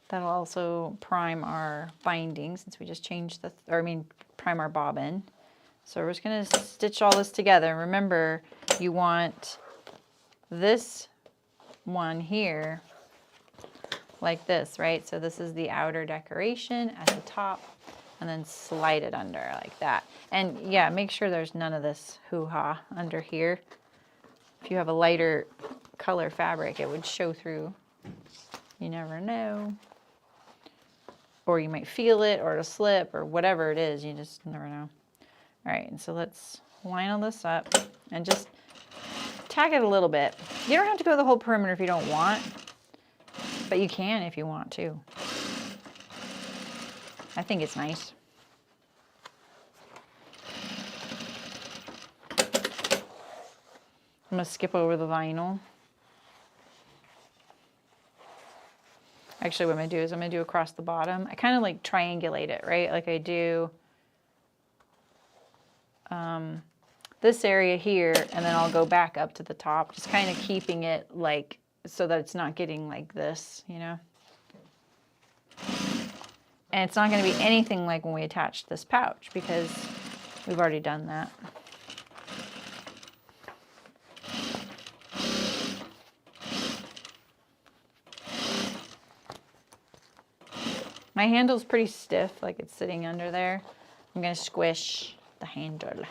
That'll also prime our binding since we just changed prime our bobbin. So we're just gonna stitch all this together. Remember, you want this one here like this, right? So this is the outer decoration at the top, and then slide it under like that. And yeah, make sure there's none of this hoo-ha under here. If you have a lighter color fabric, it would show through. You never know. or you might feel it or it'll slip or whatever it is. You just never know. All right, and so let's line all this up and just tag it a little bit. You don't have to go the whole perimeter if you don't want, but you can if you want to. I think it's nice. I'm gonna skip over the vinyl. Actually, what I'm gonna do is I'm gonna do across the bottom. I kind of like triangulate it, right? Like I do this area here, and then I'll go back up to the top, just kind of keeping it like, so that it's not getting like this, you know? And it's not gonna be anything like when we attach this pouch because we've already done that. My handle's pretty stiff, like it's sitting under there. I'm gonna squish the handle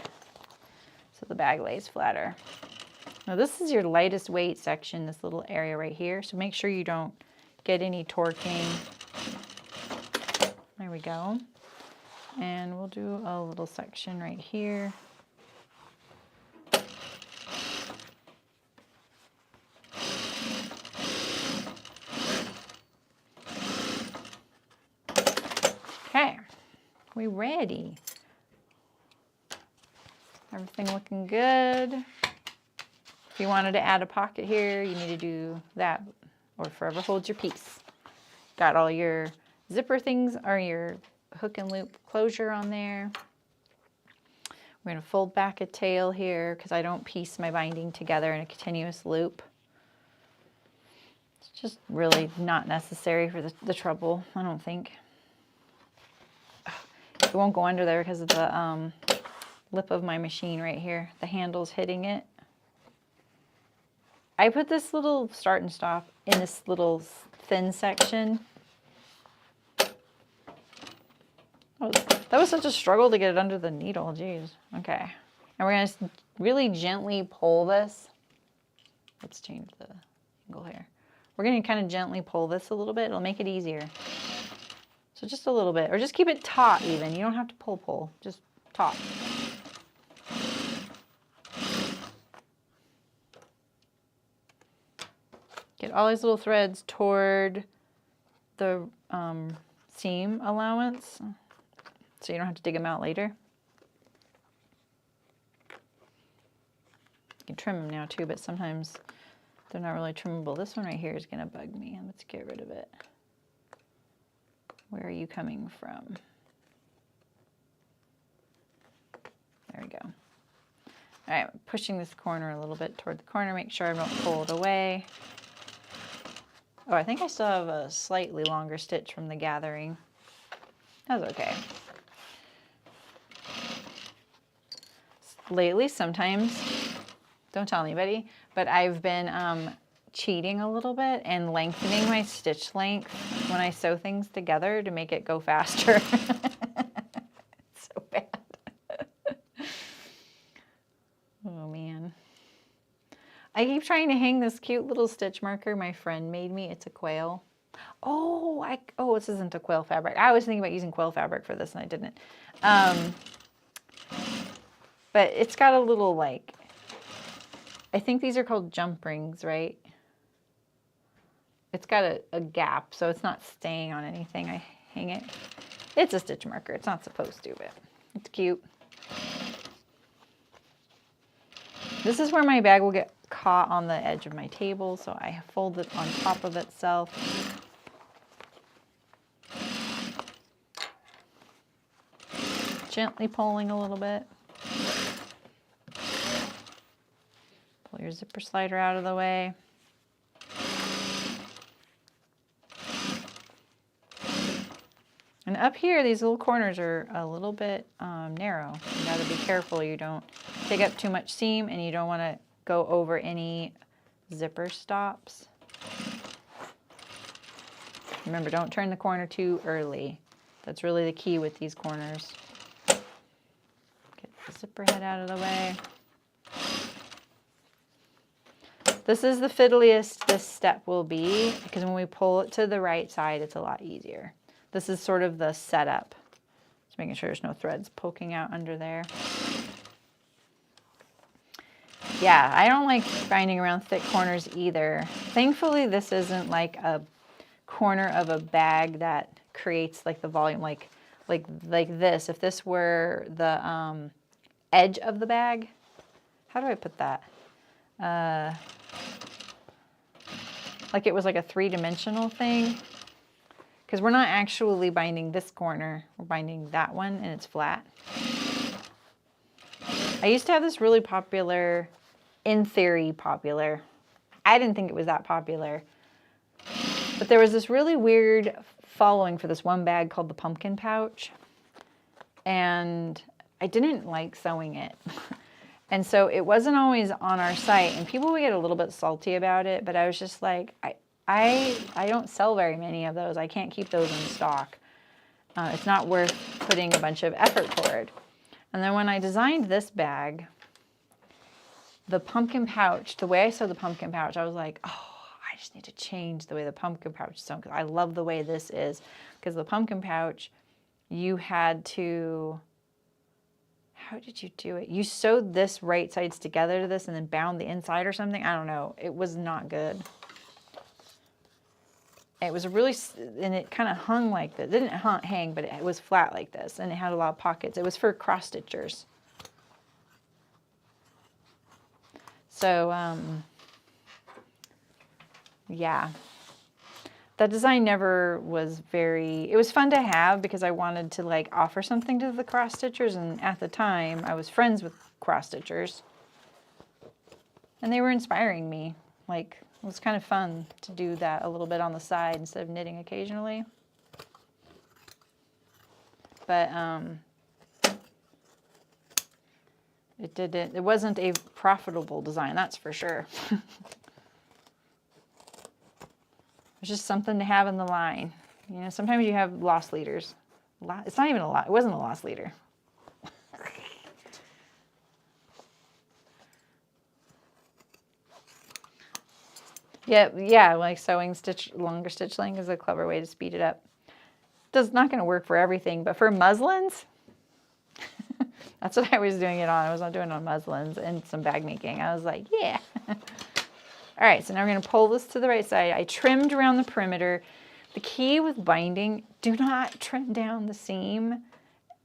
so the bag lays flatter. Now this is your lightest weight section, this little area right here, so make sure you don't get any torquing. There we go. And we'll do a little section right here. Okay, we ready. Everything looking good. If you wanted to add a pocket here, you need to do that, or forever hold your peace. Got all your zipper things, or your hook and loop closure on there. We're going to fold back a tail here because I don't piece my binding together in a continuous loop. It's just really not necessary for the trouble, I don't think. It won't go under there because of the lip of my machine right here. The handle's hitting it. I put this little start and stop in this little thin section. Oh, that was such a struggle to get it under the needle, geez. Okay, and we're gonna really gently pull this. Let's change the angle here. We're gonna kind of gently pull this a little bit. It'll make it easier. So just a little bit, or just keep it taut even. You don't have to pull, just taut. Get all these little threads toward the seam allowance so you don't have to dig them out later. You can trim them now too, but sometimes they're not really trimmable. This one right here is gonna bug me. Let's get rid of it. Where are you coming from? There we go. All right, pushing this corner a little bit toward the corner, make sure I don't pull it away. Oh, I think I still have a slightly longer stitch from the gathering. That's okay. Lately, sometimes, don't tell anybody, but I've been cheating a little bit and lengthening my stitch length when I sew things together to make it go faster. It's so bad. Oh man. I keep trying to hang this cute little stitch marker my friend made me. It's a quail. Oh, this isn't a quail fabric. I was thinking about using quail fabric for this and I didn't. But it's got a little like, I think these are called jump rings, right? It's got a gap, so it's not staying on anything. I hang it. It's a stitch marker. It's not supposed to, but it's cute. This is where my bag will get caught on the edge of my table, so I fold it on top of itself. Gently pulling a little bit. Pull your zipper slider out of the way. And up here, these little corners are a little bit narrow. You gotta be careful you don't take up too much seam and you don't wanna go over any zipper stops. Remember, don't turn the corner too early. That's really the key with these corners. Get the zipper head out of the way. This is the fiddliest this step will be because when we pull it to the right side, it's a lot easier. This is sort of the setup. Just making sure there's no threads poking out under there. Yeah, I don't like binding around thick corners either. Thankfully, this isn't like a corner of a bag that creates like the volume, like this. If this were the edge of the bag, how do I put that? Like it was like a three-dimensional thing. Because we're not actually binding this corner, we're binding that one and it's flat. I used to have this really popular, in theory popular, I didn't think it was that popular, but there was this really weird following for this one bag called the pumpkin pouch, and I didn't like sewing it. And so it wasn't always on our site, and people would get a little bit salty about it, but I was just like, I don't sell very many of those. I can't keep those in stock. It's not worth putting a bunch of effort toward. And then when I designed this bag, the pumpkin pouch, the way I sewed the pumpkin pouch, I was like, oh, I just need to change the way the pumpkin pouch is sewn, because I love the way this is. Because the pumpkin pouch, you had to, how did you do it? You sewed this right sides together to this and then bound the inside or something. I don't know. It was not good. It was really, and it kind of hung like this. It didn't hang, but it was flat like this, and it had a lot of pockets. It was for cross stitchers. So, yeah. That design never was very, it was fun to have because I wanted to like offer something to the cross stitchers, and at the time I was friends with cross stitchers and they were inspiring me. Like, it was kind of fun to do that a little bit on the side instead of knitting occasionally. But it wasn't a profitable design, that's for sure. It's just something to have in the line. You know, sometimes you have loss leaders. It's not even a lot. It wasn't a loss leader. Yeah, like sewing longer stitch length is a clever way to speed it up. It's not going to work for everything, but for muslins, that's what I was doing it on. I was not doing it on muslins and some bag making. I was like, yeah. All right, so now we're going to pull this to the right side. I trimmed around the perimeter. The key with binding, do not trim down the seam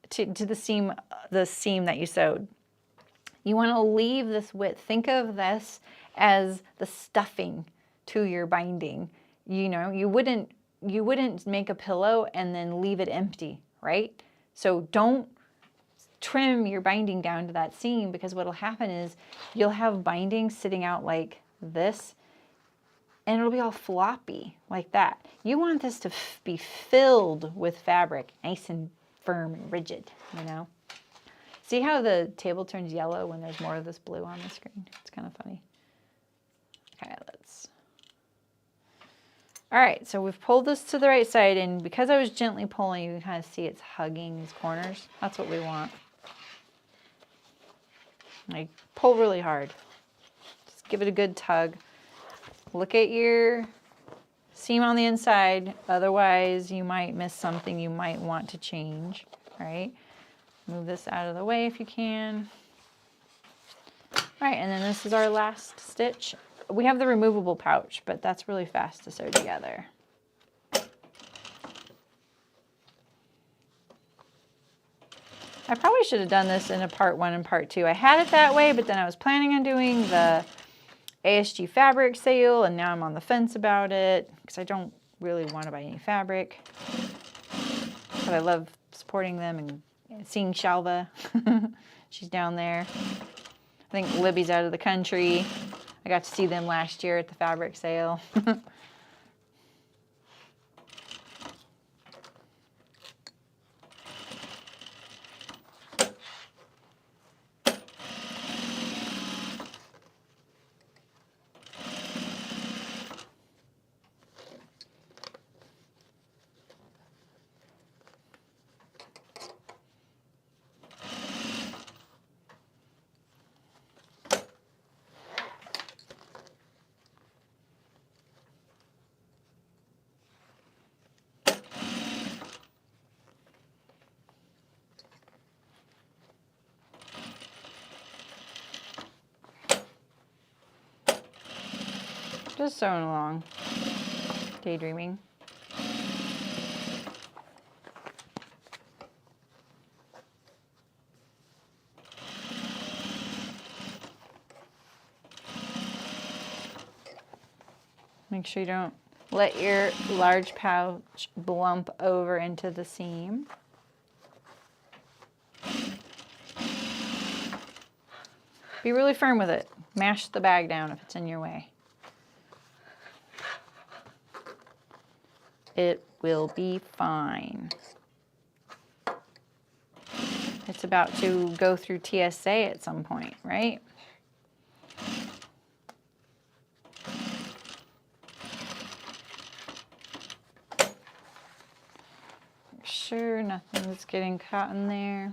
to the seam that you sewed. You want to leave this width. Think of this as the stuffing to your binding. You know, you wouldn't make a pillow and then leave it empty, right? So don't trim your binding down to that seam, because what'll happen is you'll have binding sitting out like this and it'll be all floppy like that. You want this to be filled with fabric, nice and firm and rigid, you know? See how the table turns yellow when there's more of this blue on the screen? It's kind of funny. Okay, all right, so we've pulled this to the right side, and because I was gently pulling, you can kind of see it's hugging these corners. That's what we want. Like, pull really hard. Just give it a good tug. Look at your seam on the inside, otherwise you might miss something you might want to change, right? Move this out of the way if you can. All right, and then this is our last stitch. We have the removable pouch, but that's really fast to sew together. I probably should have done this in a part 1 and part 2. I had it that way, but then I was planning on doing the ASG fabric sale, and now I'm on the fence about it because I don't really want to buy any fabric. But I love supporting them and seeing Shalva. She's down there. I think Libby's out of the country. I got to see them last year at the fabric sale. Just sewing along, daydreaming. Make sure you don't let your large pouch blump over into the seam. Be really firm with it. Mash the bag down if it's in your way. It will be fine. It's about to go through TSA at some point, right? Make sure nothing's getting caught in there.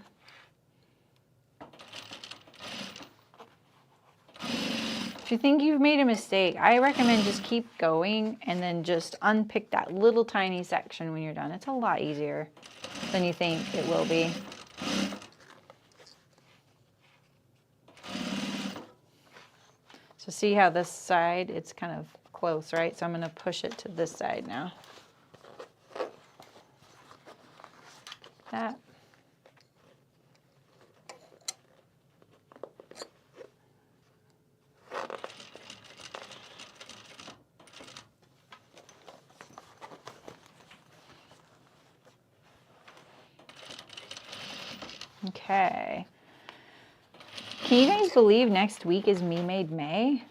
If you think you've made a mistake, I recommend just keep going and then just unpick that little tiny section when you're done. It's a lot easier than you think it will be. So see how this side, it's kind of close, right? So I'm going to push it to this side now. That. Okay. Can you guys believe next week is Me Made May?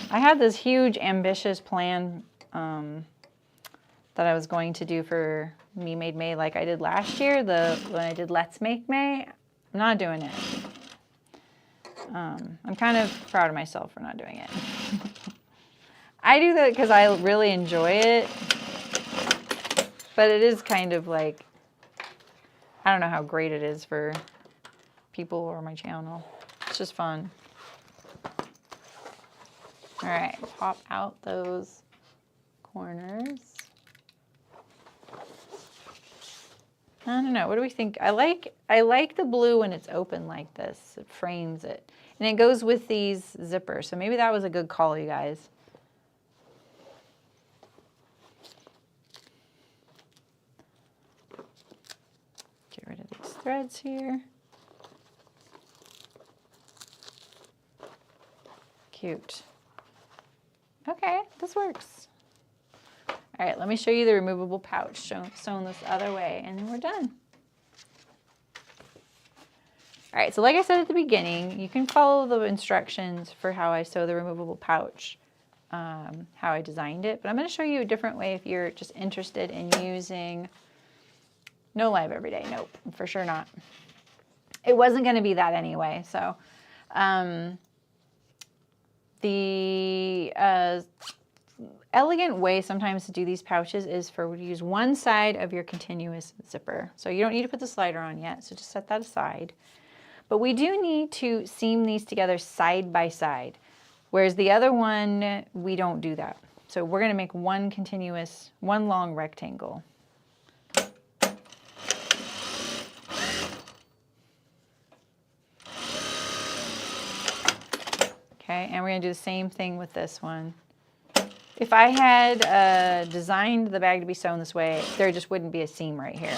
I had this huge ambitious plan that I was going to do for Me Made May like I did last year, when I did Let's Make May. I'm not doing it. I'm kind of proud of myself for not doing it. I do that because I really enjoy it, but it is kind of like, I don't know how great it is for people or my channel. It's just fun. All right, pop out those corners. I don't know, what do we think? I like the blue when it's open like this. It frames it. And it goes with these zippers. So maybe that was a good call, you guys. Get rid of these threads here. Cute. Okay, this works. All right, let me show you the removable pouch sewn this other way, and then we're done. All right, so like I said at the beginning, you can follow the instructions for how I sew the removable pouch, how I designed it, but I'm going to show you a different way if you're just interested in using, no live every day, nope, for sure not. It wasn't going to be that anyway, so the elegant way sometimes to do these pouches is to use one side of your continuous zipper. So you don't need to put the slider on yet, so just set that aside. But we do need to seam these together side by side, whereas the other one, we don't do that. So we're gonna make one long rectangle. Okay, and we're gonna do the same thing with this one. If I had designed the bag to be sewn this way, there just wouldn't be a seam right here.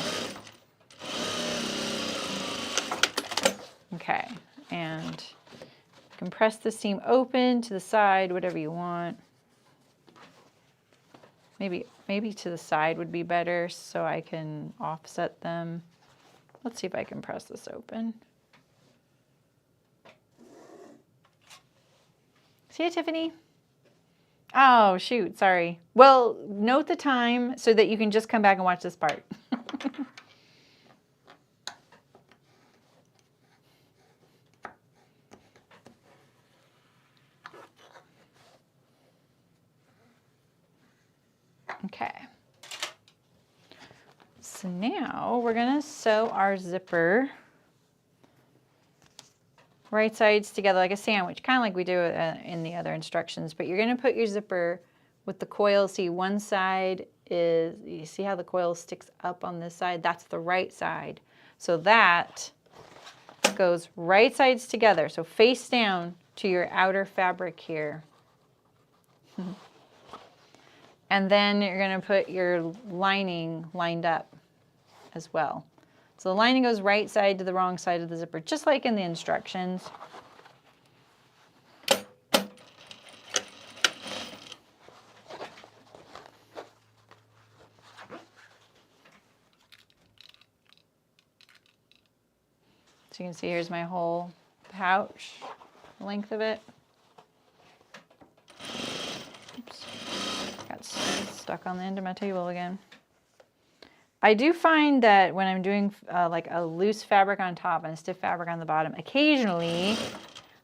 Okay, and you can press the seam open to the side, whatever you want. Maybe to the side would be better so I can offset them. Let's see if I can press this open. See ya, Tiffany? Oh, shoot, sorry. Well, note the time so that you can just come back and watch this part. Okay. So now we're gonna sew our zipper right sides together like a sandwich, kind of like we do in the other instructions, but you're gonna put your zipper with the coil. See, one side is, you see how the coil sticks up on this side? That's the right side. So that goes right sides together. So face down to your outer fabric here. And then you're going to put your lining lined up as well. So the lining goes right side to the wrong side of the zipper, just like in the instructions. So you can see here's my whole pouch, the length of it. Oops, got stuck on the end of my table again. I do find that when I'm doing like a loose fabric on top and a stiff fabric on the bottom, occasionally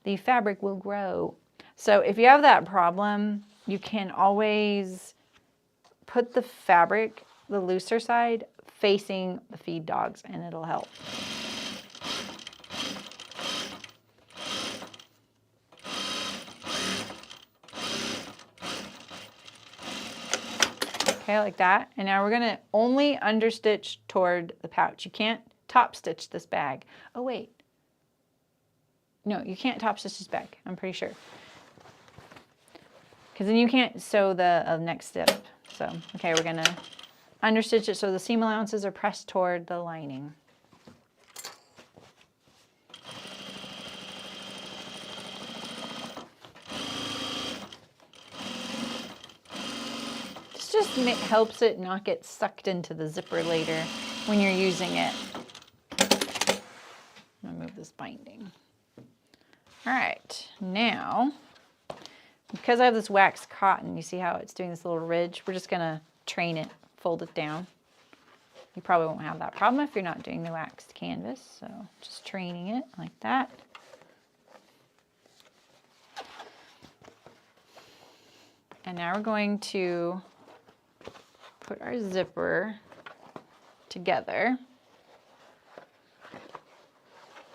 the fabric will grow. So if you have that problem, you can always put the fabric, the looser side, facing the feed dogs, and it'll help. Okay, like that. And now we're gonna only understitch toward the pouch. You can't top stitch this bag. Oh wait. No, you can't top stitch this bag, I'm pretty sure. Because then you can't sew the next step. So, okay, we're gonna understitch it so the seam allowances are pressed toward the lining. Just helps it not get sucked into the zipper later when you're using it. I'm gonna move this binding. All right, now, because I have this waxed cotton, you see how it's doing this little ridge? We're just gonna train it, fold it down. You probably won't have that problem if you're not doing the waxed canvas, so just training it like that. And now we're going to put our zipper together,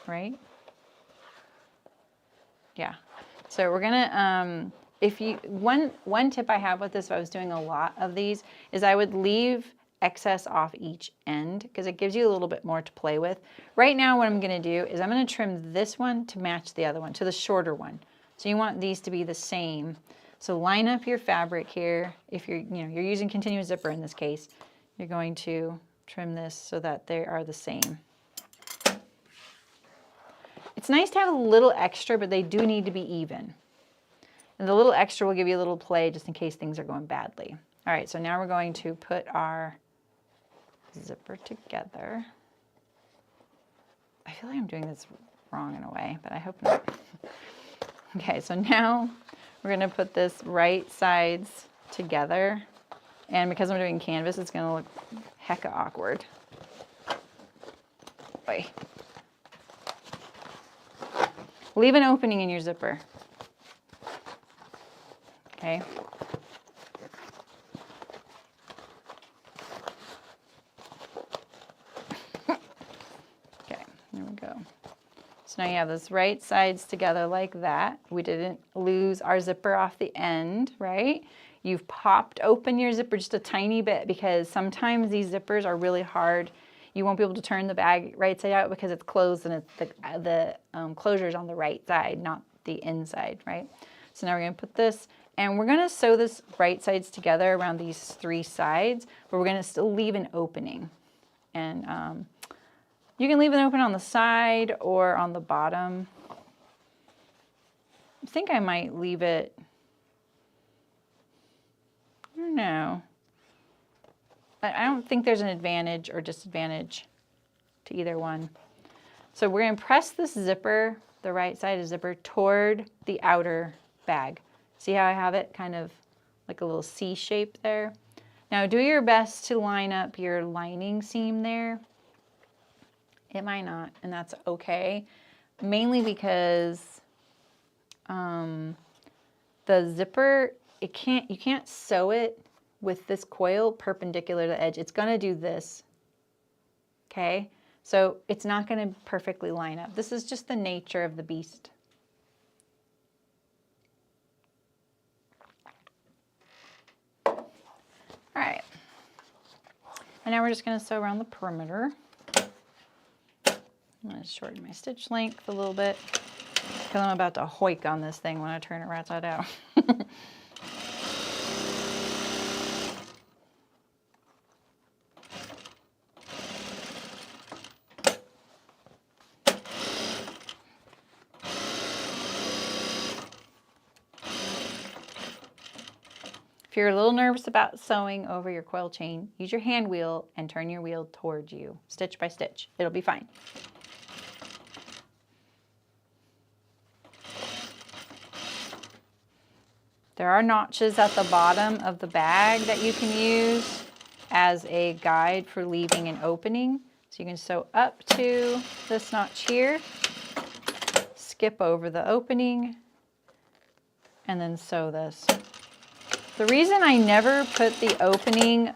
right? Yeah. So we're gonna, one tip I have with this, if I was doing a lot of these, is I would leave excess off each end because it gives you a little bit more to play with. Right now what I'm gonna do is I'm gonna trim this one to match the other one, to the shorter one. So you want these to be the same. So line up your fabric here. If you're using continuous zipper in this case, you're going to trim this so that they are the same. It's nice to have a little extra, but they do need to be even. And the little extra will give you a little play just in case things are going badly. All right, so now we're going to put our zipper together. I feel like I'm doing this wrong in a way, but I hope not. Okay, so now we're gonna put this right sides together. And because I'm doing canvas, it's gonna look hecka awkward. Wait. Leave an opening in your zipper. Okay. Okay, there we go. So now you have those right sides together like that. We didn't lose our zipper off the end, right? You've popped open your zipper just a tiny bit because sometimes these zippers are really hard. You won't be able to turn the bag right side out because it's closed and it's the closure is on the right side, not the inside, right? So now we're gonna put this, and we're gonna sew this right sides together around these three sides, but we're gonna still leave an opening. And you can leave it open on the side or on the bottom. I think I might leave it, I don't know. I don't think there's an advantage or disadvantage to either one. So we're gonna press this zipper, the right side of the zipper, toward the outer bag. See how I have it kind of like a little C shape there? Now do your best to line up your lining seam there. It might not, and that's okay. Mainly because the zipper, you can't sew it with this coil perpendicular to the edge. It's gonna do this, okay? So it's not gonna perfectly line up. This is just the nature of the beast. All right, and now we're just gonna sew around the perimeter. I'm gonna shorten my stitch length a little bit because I'm about to hoik on this thing when I turn it right side out. If you're a little nervous about sewing over your coil chain, use your hand wheel and turn your wheel towards you, stitch by stitch. It'll be fine. There are notches at the bottom of the bag that you can use as a guide for leaving an opening. So you can sew up to this notch here, skip over the opening, and then sew this. The reason I never put the opening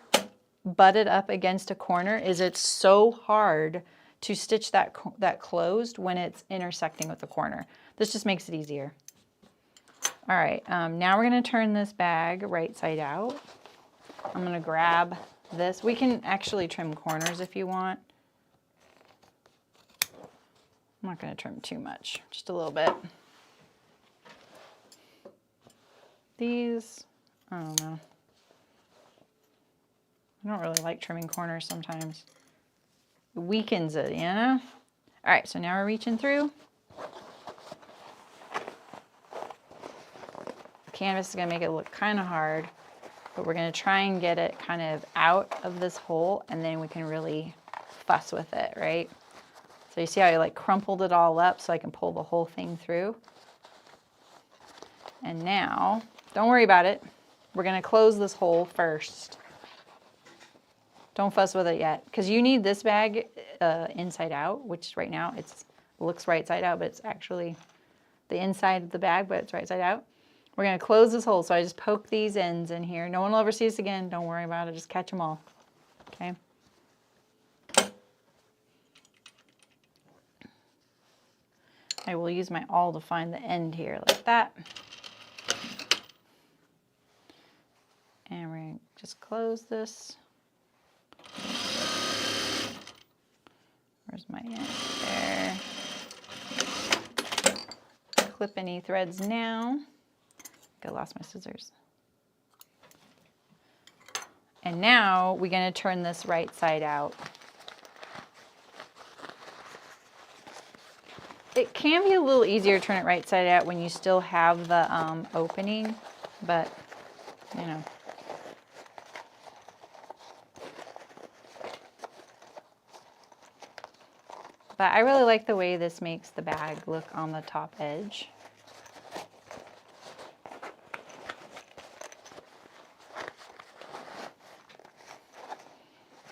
butted up against a corner is it's so hard to stitch that closed when it's intersecting with the corner. This just makes it easier. All right, now we're gonna turn this bag right side out. I'm gonna grab this. We can actually trim corners if you want. I'm not gonna trim too much, just a little bit. These, I don't know. I don't really like trimming corners sometimes. It weakens it, you know? All right, so now we're reaching through. The canvas is gonna make it look kind of hard, but we're gonna try and get it kind of out of this hole, and then we can really fuss with it, right? So you see how I like crumpled it all up so I can pull the whole thing through? And now, don't worry about it. We're gonna close this hole first. Don't fuss with it yet, because you need this bag inside out, which right now it looks right side out, but it's actually the inside of the bag, but it's right side out. We're gonna close this hole, so I just poke these ends in here. No one will ever see this again, don't worry about it, just catch them all, okay? I will use my awl to find the end here, like that. And we're gonna just close this. Where's my end there? Clip any threads now. I lost my scissors. And now we're gonna turn this right side out. It can be a little easier to turn it right side out when you still have the opening, but you know. But I really like the way this makes the bag look on the top edge.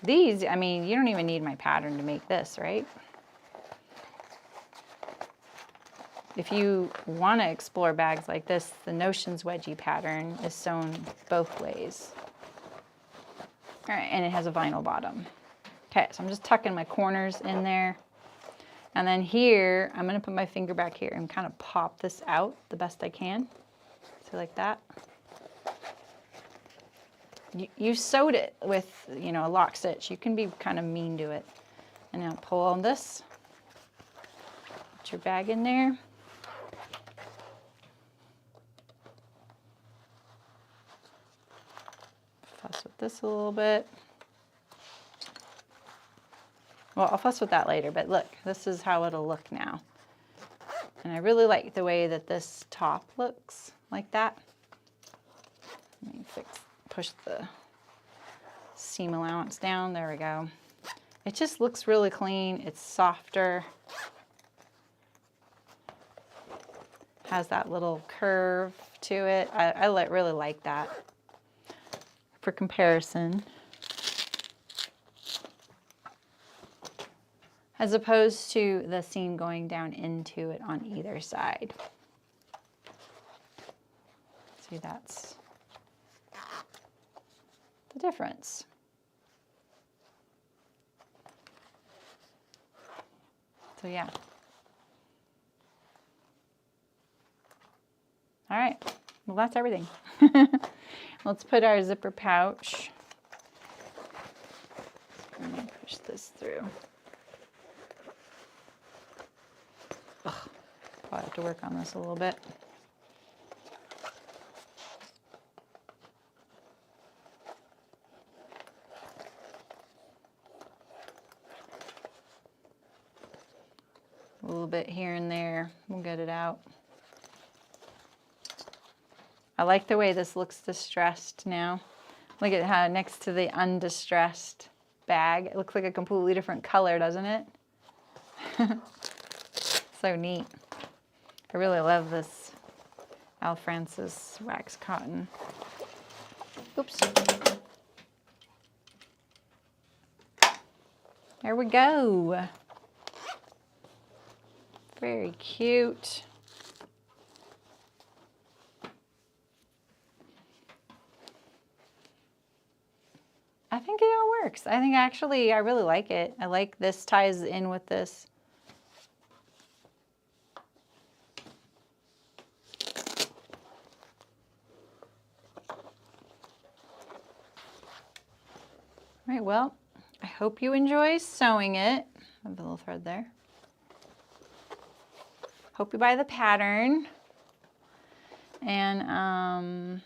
These, I mean, you don't even need my pattern to make this, right? If you want to explore bags like this, the Notions wedgie pattern is sewn both ways. All right, and it has a vinyl bottom. Okay, so I'm just tucking my corners in there. And then here, I'm gonna put my finger back here and kind of pop this out the best I can. So like that. You sewed it with, you know, a lock stitch. You can be kind of mean to it. And now pull on this. Put your bag in there. Fuss with this a little bit. Well, I'll fuss with that later, but look, this is how it'll look now. And I really like the way that this top looks, like that. Let me push the seam allowance down, there we go. It just looks really clean, it's softer. Has that little curve to it. I really like that. For comparison, as opposed to the seam going down into it on either side. See, that's the difference. So yeah. All right, well that's everything. Let's put our zipper pouch. Let me push this through. Ugh. Probably have to work on this a little bit. A little bit here and there, we'll get it out. I like the way this looks distressed now. Look at how next to the undistressed bag, it looks like a completely different color, doesn't it? So neat. I really love this Al Francis wax cotton. Oops. There we go. Very cute. I think it all works. I think actually I really like it. I like this ties in with this. All right, well, I hope you enjoy sewing it. I have a little thread there. Hope you buy the pattern. And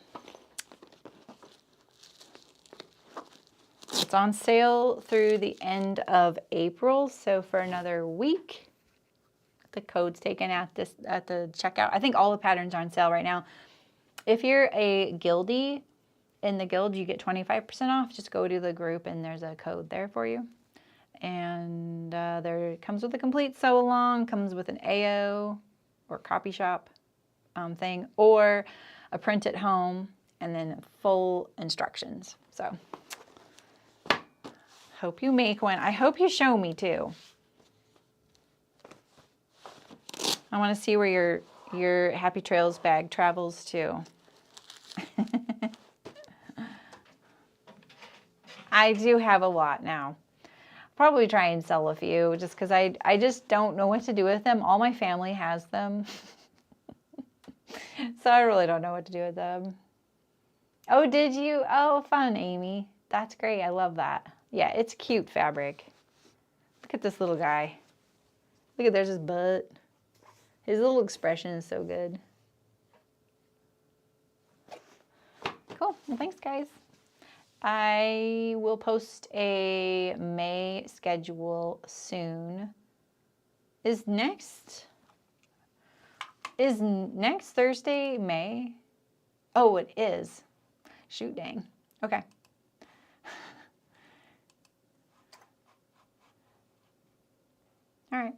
it's on sale through the end of April, so for another week. The code's taken at the checkout. I think all the patterns are on sale right now. If you're a Guildie, in the Guild you get 25% off. Just go to the group and there's a code there for you. And there comes with a complete sew along, comes with an AO or copy shop thing, or a print at home, and then full instructions. So hope you make one. I hope you show me too. I want to see where your Happy Trails bag travels to. I do have a lot now. Probably try and sell a few just because I just don't know what to do with them. All my family has them. So I really don't know what to do with them. Oh, did you? Oh, fun, Amy. That's great. I love that. Yeah, it's cute fabric. Look at this little guy. Look at, there's his butt. His little expression is so good. Cool. Well, thanks, guys. I will post a May schedule soon. Is next Thursday May? Oh, it is. Shoot, dang. Okay. All right.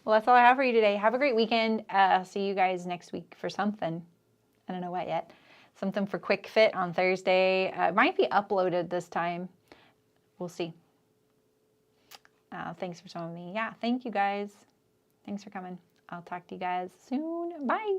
Well, that's all I have for you today. Have a great weekend. I'll see you guys next week for something. I don't know what yet. Something for Quick Fit on Thursday. It might be uploaded this time. We'll see. Thanks for showing me. Yeah, thank you guys. Thanks for coming. I'll talk to you guys soon. Bye.